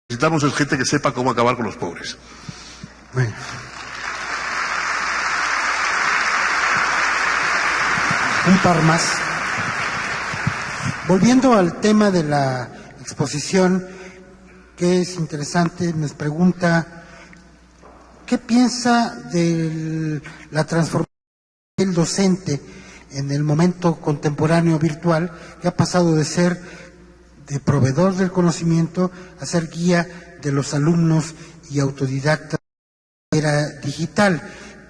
Necesitamos gente que sepa cómo acabar con los pobres. Bueno. Un par más. Volviendo al tema de la exposición, que es interesante, nos pregunta: ¿qué piensa de la transformación del docente en el momento contemporáneo virtual, que ha pasado de ser de proveedor del conocimiento a ser guía de los alumnos y autodidacta de la era digital?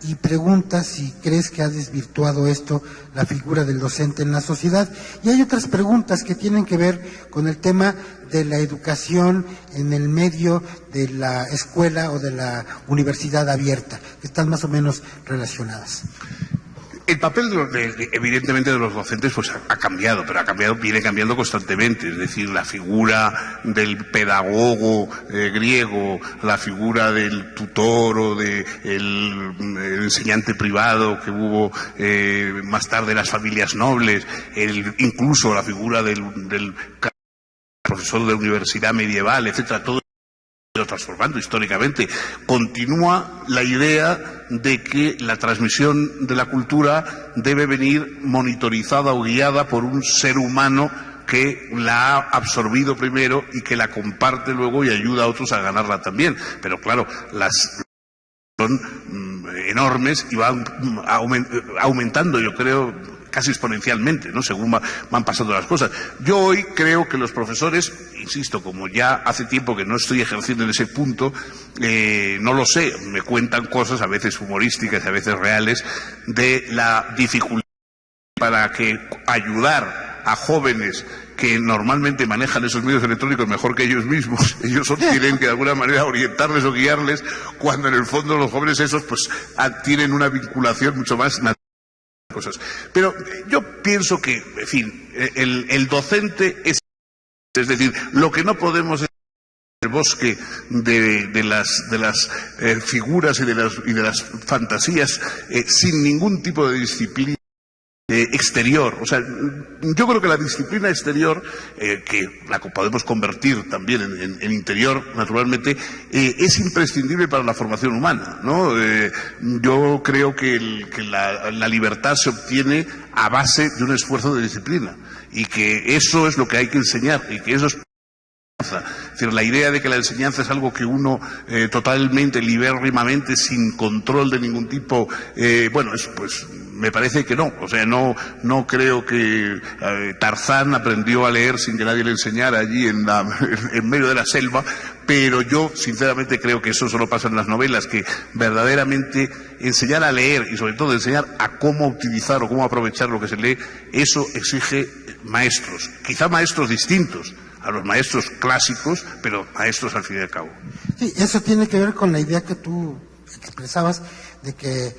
Y pregunta si crees que ha desvirtuado esto la figura del docente en la sociedad. Y hay otras preguntas que tienen que ver con el tema de la educación en el medio de la escuela o de la universidad abierta, que están más o menos relacionadas. El papel, evidentemente, de los docentes pues ha cambiado, pero viene cambiando constantemente. Es decir, la figura del pedagogo griego, la figura del tutor o del enseñante privado que hubo más tarde en las familias nobles, incluso la figura del profesor de universidad medieval, etcétera, todo transformando históricamente. Continúa la idea de que la transmisión de la cultura debe venir monitorizada o guiada por un ser humano que la ha absorbido primero y que la comparte luego y ayuda a otros a ganarla también. Pero claro, las son enormes y van aumentando, yo creo, casi exponencialmente, ¿no? Según van pasando las cosas. Yo hoy creo que los profesores, insisto, como ya hace tiempo que no estoy ejerciendo en ese punto, no lo sé, me cuentan cosas a veces humorísticas y a veces reales de la dificultad para ayudar a jóvenes que normalmente manejan esos medios electrónicos mejor que ellos mismos. Ellos tienen que de alguna manera orientarles o guiarles, cuando en el fondo los jóvenes esos pues tienen una vinculación mucho más natural. Cosas. Pero yo pienso que, en fin, el docente es decir, lo que no podemos es el bosque de las figuras y de las fantasías sin ningún tipo de disciplina exterior. O sea, yo creo que la disciplina exterior, que la podemos convertir también en interior, naturalmente, es imprescindible para la formación humana, ¿no? Yo creo que la libertad se obtiene a base de un esfuerzo de disciplina, y que eso es lo que hay que enseñar, y que eso es decir, la idea de que la enseñanza es algo que uno totalmente, libérrimamente, sin control de ningún tipo, bueno, eso pues me parece que no. O sea, no creo que Tarzán aprendió a leer sin que nadie le enseñara allí en medio de la selva, pero yo sinceramente creo que eso solo pasa en las novelas, que verdaderamente enseñar a leer y sobre todo enseñar a cómo utilizar o cómo aprovechar lo que se lee, eso exige maestros, quizá maestros distintos a los maestros clásicos, pero maestros al fin y al cabo. Sí, eso tiene que ver con la idea que tú expresabas de que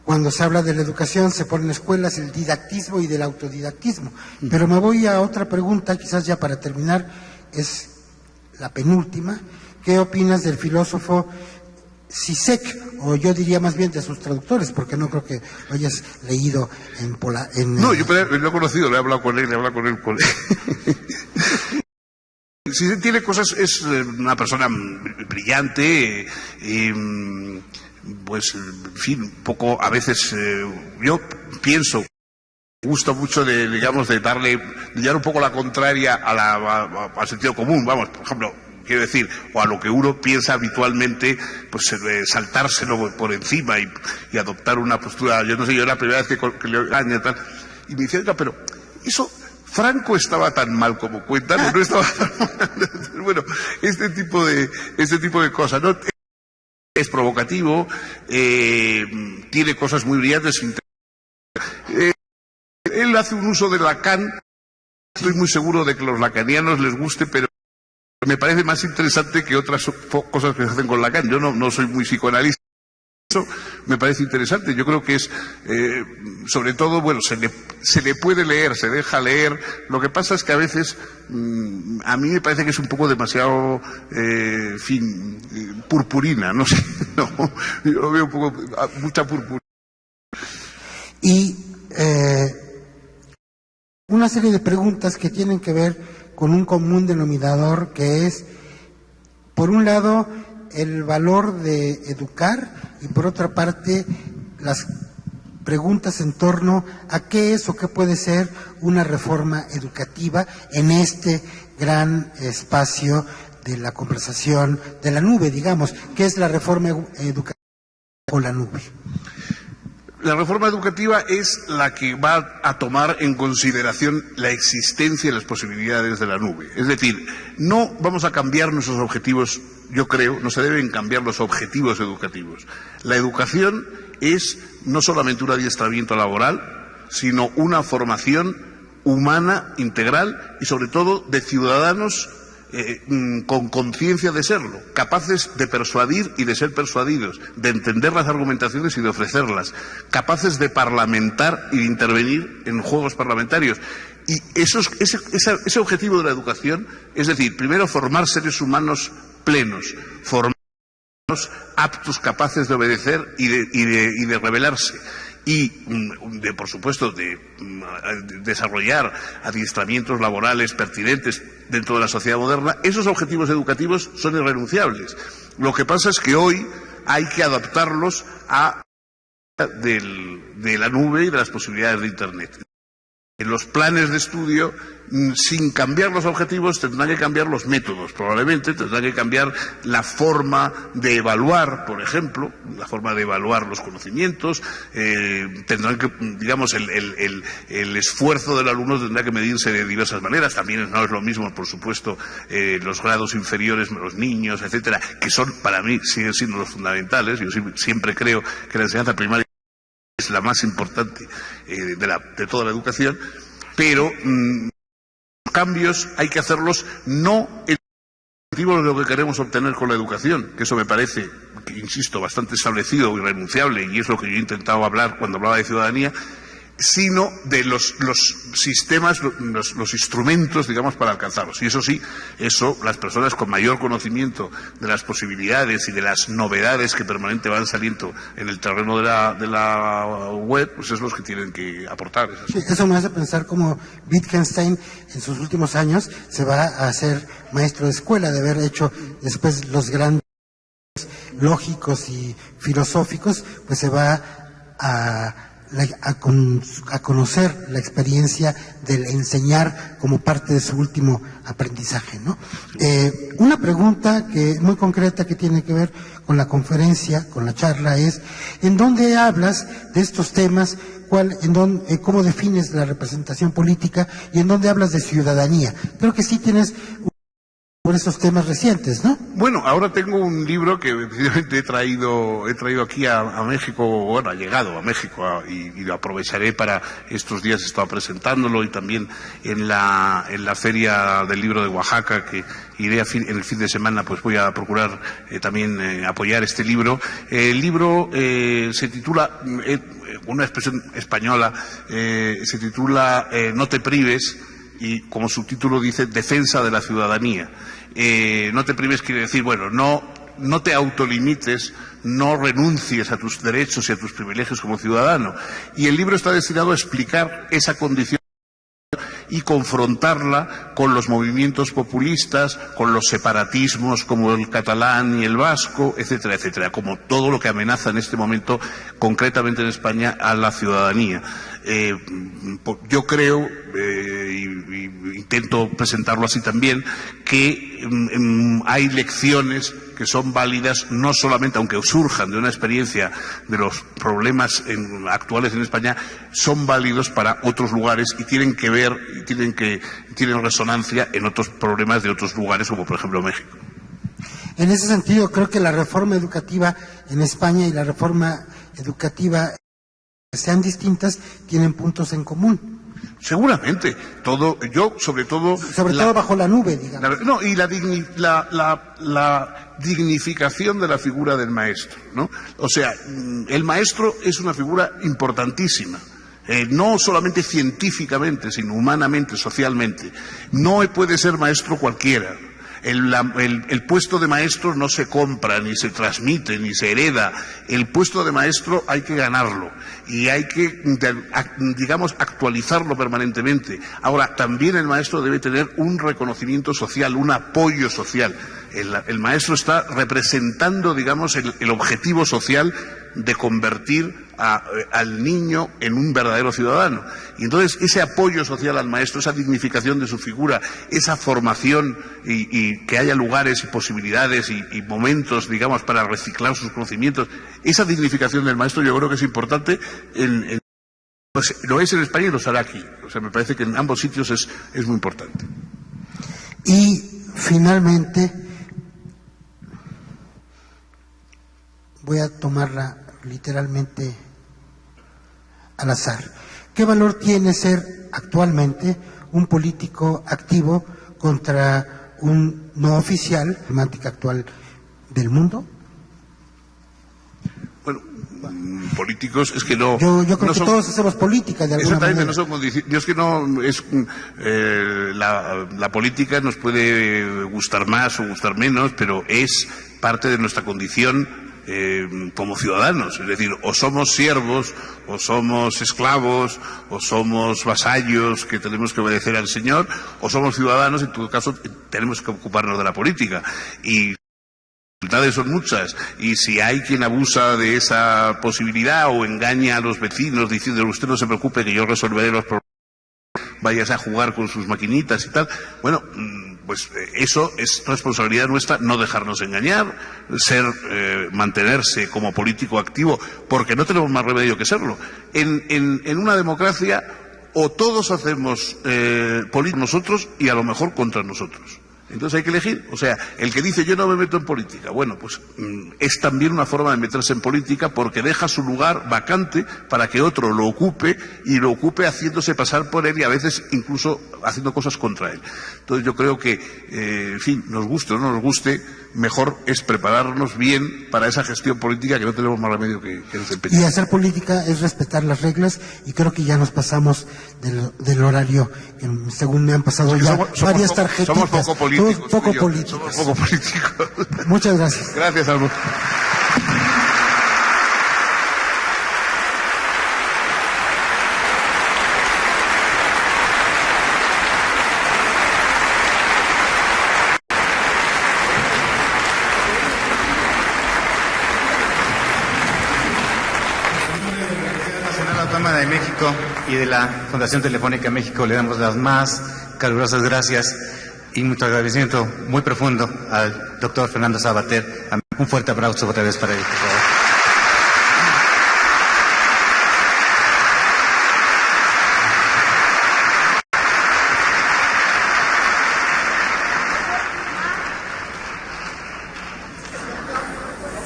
cuando se habla de la educación se ponen escuelas el didactismo y del autodidactismo. Pero me voy a otra pregunta, quizás ya para terminar, es la penúltima. ¿Qué opinas del filósofo CISEC, o yo diría más bien de sus traductores, porque no creo que lo hayas leído en No, yo lo he conocido, le he hablado con él, Sí, tiene cosas, es una persona brillante, pues, en fin, un poco, a veces, yo pienso, me gusta mucho de dar un poco la contraria al sentido común, vamos, por ejemplo, quiero decir, o a lo que uno piensa habitualmente, pues saltárselo por encima y adoptar una postura. Yo no sé, yo la primera vez que le oiga tal, y me dice, oiga, pero eso, Franco estaba tan mal como cuentan, o no estaba tan mal. Bueno, este tipo de cosas, ¿no? Es provocativo, tiene cosas muy brillantes. Él hace un uso de Lacan, estoy muy seguro de que a los lacanianos les guste, pero me parece más interesante que otras cosas que se hacen con Lacan. Yo no soy muy psicoanalista. Eso me parece interesante. Yo creo que es, sobre todo, bueno, se le puede leer, se deja leer. Lo que pasa es que a veces, a mí me parece que es un poco demasiado, purpurina, no sé. No, yo veo un poco, mucha purpurina. Y una serie de preguntas que tienen que ver con un común denominador que es, por un lado, el valor de educar y por otra parte, las preguntas en torno a qué es o qué puede ser una reforma educativa en este gran espacio de la conversación de la nube, digamos. ¿Qué es la reforma educativa o la nube? La reforma educativa es la que va a tomar en consideración la existencia y las posibilidades de la nube. Es decir, no vamos a cambiar nuestros objetivos, yo creo, no se deben cambiar los objetivos educativos. La educación es no solamente un adiestramiento laboral, sino una formación humana, integral y sobre todo de ciudadanos con conciencia de serlo, capaces de persuadir y de ser persuadidos, de entender las argumentaciones y de ofrecerlas, capaces de parlamentar y de intervenir en juegos parlamentarios. Y ese objetivo de la educación, es decir, primero formar seres humanos plenos, formar aptos, capaces de obedecer y de rebelarse. Y, por supuesto, de desarrollar adiestramientos laborales pertinentes dentro de la sociedad moderna, esos objetivos educativos son irrenunciables. Lo que pasa es que hoy hay que adaptarlos a de la nube y de las posibilidades de Internet. En los planes de estudio, sin cambiar los objetivos, tendrán que cambiar los métodos, probablemente tendrán que cambiar la forma de evaluar, por ejemplo, la forma de evaluar los conocimientos, tendrán que, digamos, el esfuerzo del alumno tendrá que medirse de diversas maneras. También no es lo mismo, por supuesto, los grados inferiores, los niños, etcétera, que son, para mí, siguen siendo los fundamentales. Yo siempre creo que la enseñanza primaria es la más importante de toda la educación, pero los cambios hay que hacerlos no en el objetivo de lo que queremos obtener con la educación, que eso me parece, insisto, bastante establecido, irrenunciable, y es lo que yo he intentado hablar cuando hablaba de ciudadanía, sino de los sistemas, los instrumentos, digamos, para alcanzarlos. Y eso sí, las personas con mayor conocimiento de las posibilidades y de las novedades que permanentemente van saliendo en el terreno de la web, pues es los que tienen que aportar. Sí, eso me hace pensar como Wittgenstein en sus últimos años se va a hacer maestro de escuela, de haber hecho después los grandes lógicos y filosóficos, pues se va a conocer la experiencia del enseñar como parte de su último aprendizaje, ¿no? Una pregunta muy concreta que tiene que ver con la conferencia, con la charla, es ¿en dónde hablas de estos temas? ¿Cómo defines la representación política? ¿Y en dónde hablas de ciudadanía? Creo que sí tienes por esos temas recientes, ¿no? Bueno, ahora tengo un libro que precisamente he traído aquí a México, bueno, ha llegado a México y lo aprovecharé para estos días, he estado presentándolo y también en la feria del libro de Oaxaca, que iré en el fin de semana, pues voy a procurar también apoyar este libro. El libro se titula, una expresión española, se titula No te prives, y como subtítulo dice Defensa de la ciudadanía. No te prives quiere decir, bueno, no te autolimites, no renuncies a tus derechos y a tus privilegios como ciudadano. Y el libro está destinado a explicar esa condición y confrontarla con los movimientos populistas, con los separatismos como el catalán y el vasco, etcétera, etcétera, como todo lo que amenaza en este momento, concretamente en España, a la ciudadanía. Yo creo, y intento presentarlo así también, que hay lecciones que son válidas no solamente, aunque surjan de una experiencia de los problemas actuales en España, son válidos para otros lugares y tienen que ver, y tienen resonancia en otros problemas de otros lugares, como por ejemplo México. En ese sentido, creo que la reforma educativa en España y la reforma educativa, sean distintas, tienen puntos en común. Seguramente, sobre todo bajo la nube, digamos. Y la dignificación de la figura del maestro, ¿no? O sea, el maestro es una figura importantísima. No solamente científicamente, sino humanamente, socialmente. No puede ser maestro cualquiera. El puesto de maestro no se compra, ni se transmite, ni se hereda. El puesto de maestro hay que ganarlo y hay que, digamos, actualizarlo permanentemente. Ahora, también el maestro debe tener un reconocimiento social, un apoyo social. El maestro está representando, digamos, el objetivo social de convertir al niño en un verdadero ciudadano. Y entonces ese apoyo social al maestro, esa dignificación de su figura, esa formación y que haya lugares y posibilidades y momentos, digamos, para reciclar sus conocimientos, esa dignificación del maestro yo creo que es importante, pues, lo es en España y lo será aquí. O sea, me parece que en ambos sitios es muy importante. Y finalmente, voy a tomarla literalmente al azar. ¿Qué valor tiene ser actualmente un político activo contra un no oficial, temática actual del mundo? Bueno, políticos es que no. Yo creo no que son, todos hacemos política de alguna manera. No son condiciones. Es que no es la política nos puede gustar más o gustar menos, pero es parte de nuestra condición como ciudadanos, es decir, o somos siervos, o somos esclavos, o somos vasallos que tenemos que obedecer al Señor, o somos ciudadanos, en todo caso tenemos que ocuparnos de la política. Y las dificultades son muchas, y si hay quien abusa de esa posibilidad o engaña a los vecinos diciendo usted no se preocupe que yo resolveré los problemas, váyase a jugar con sus maquinitas y tal, bueno, pues eso es responsabilidad nuestra, no dejarnos engañar, mantenerse como político activo, porque no tenemos más remedio que serlo. En una democracia, o todos hacemos política nosotros y a lo mejor contra nosotros. Entonces hay que elegir. O sea, el que dice yo no me meto en política, bueno, pues es también una forma de meterse en política porque deja su lugar vacante para que otro lo ocupe y lo ocupe haciéndose pasar por él y a veces incluso haciendo cosas contra él. Entonces yo creo que, en fin, nos guste o no nos guste, mejor es prepararnos bien para esa gestión política que no tenemos más remedio que desempeñar. Y hacer política es respetar las reglas y creo que ya nos pasamos del horario, que según me han pasado ya varias tarjetitas. Somos poco políticos. Somos poco políticos. Muchas gracias. Gracias, Alberto. De México y de la Fundación Telefónica México le damos las más calurosas gracias y mucho agradecimiento muy profundo al doctor Fernando Savater. Un fuerte aplauso otra vez para él, por favor.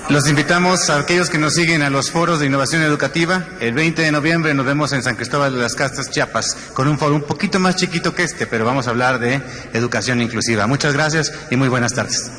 Los invitamos a aquellos que nos siguen a los foros de innovación educativa. El 20 de noviembre nos vemos en San Cristóbal de las Casas, Chiapas, con un foro un poquito más chiquito que este, pero vamos a hablar de educación inclusiva. Muchas gracias y muy buenas tardes.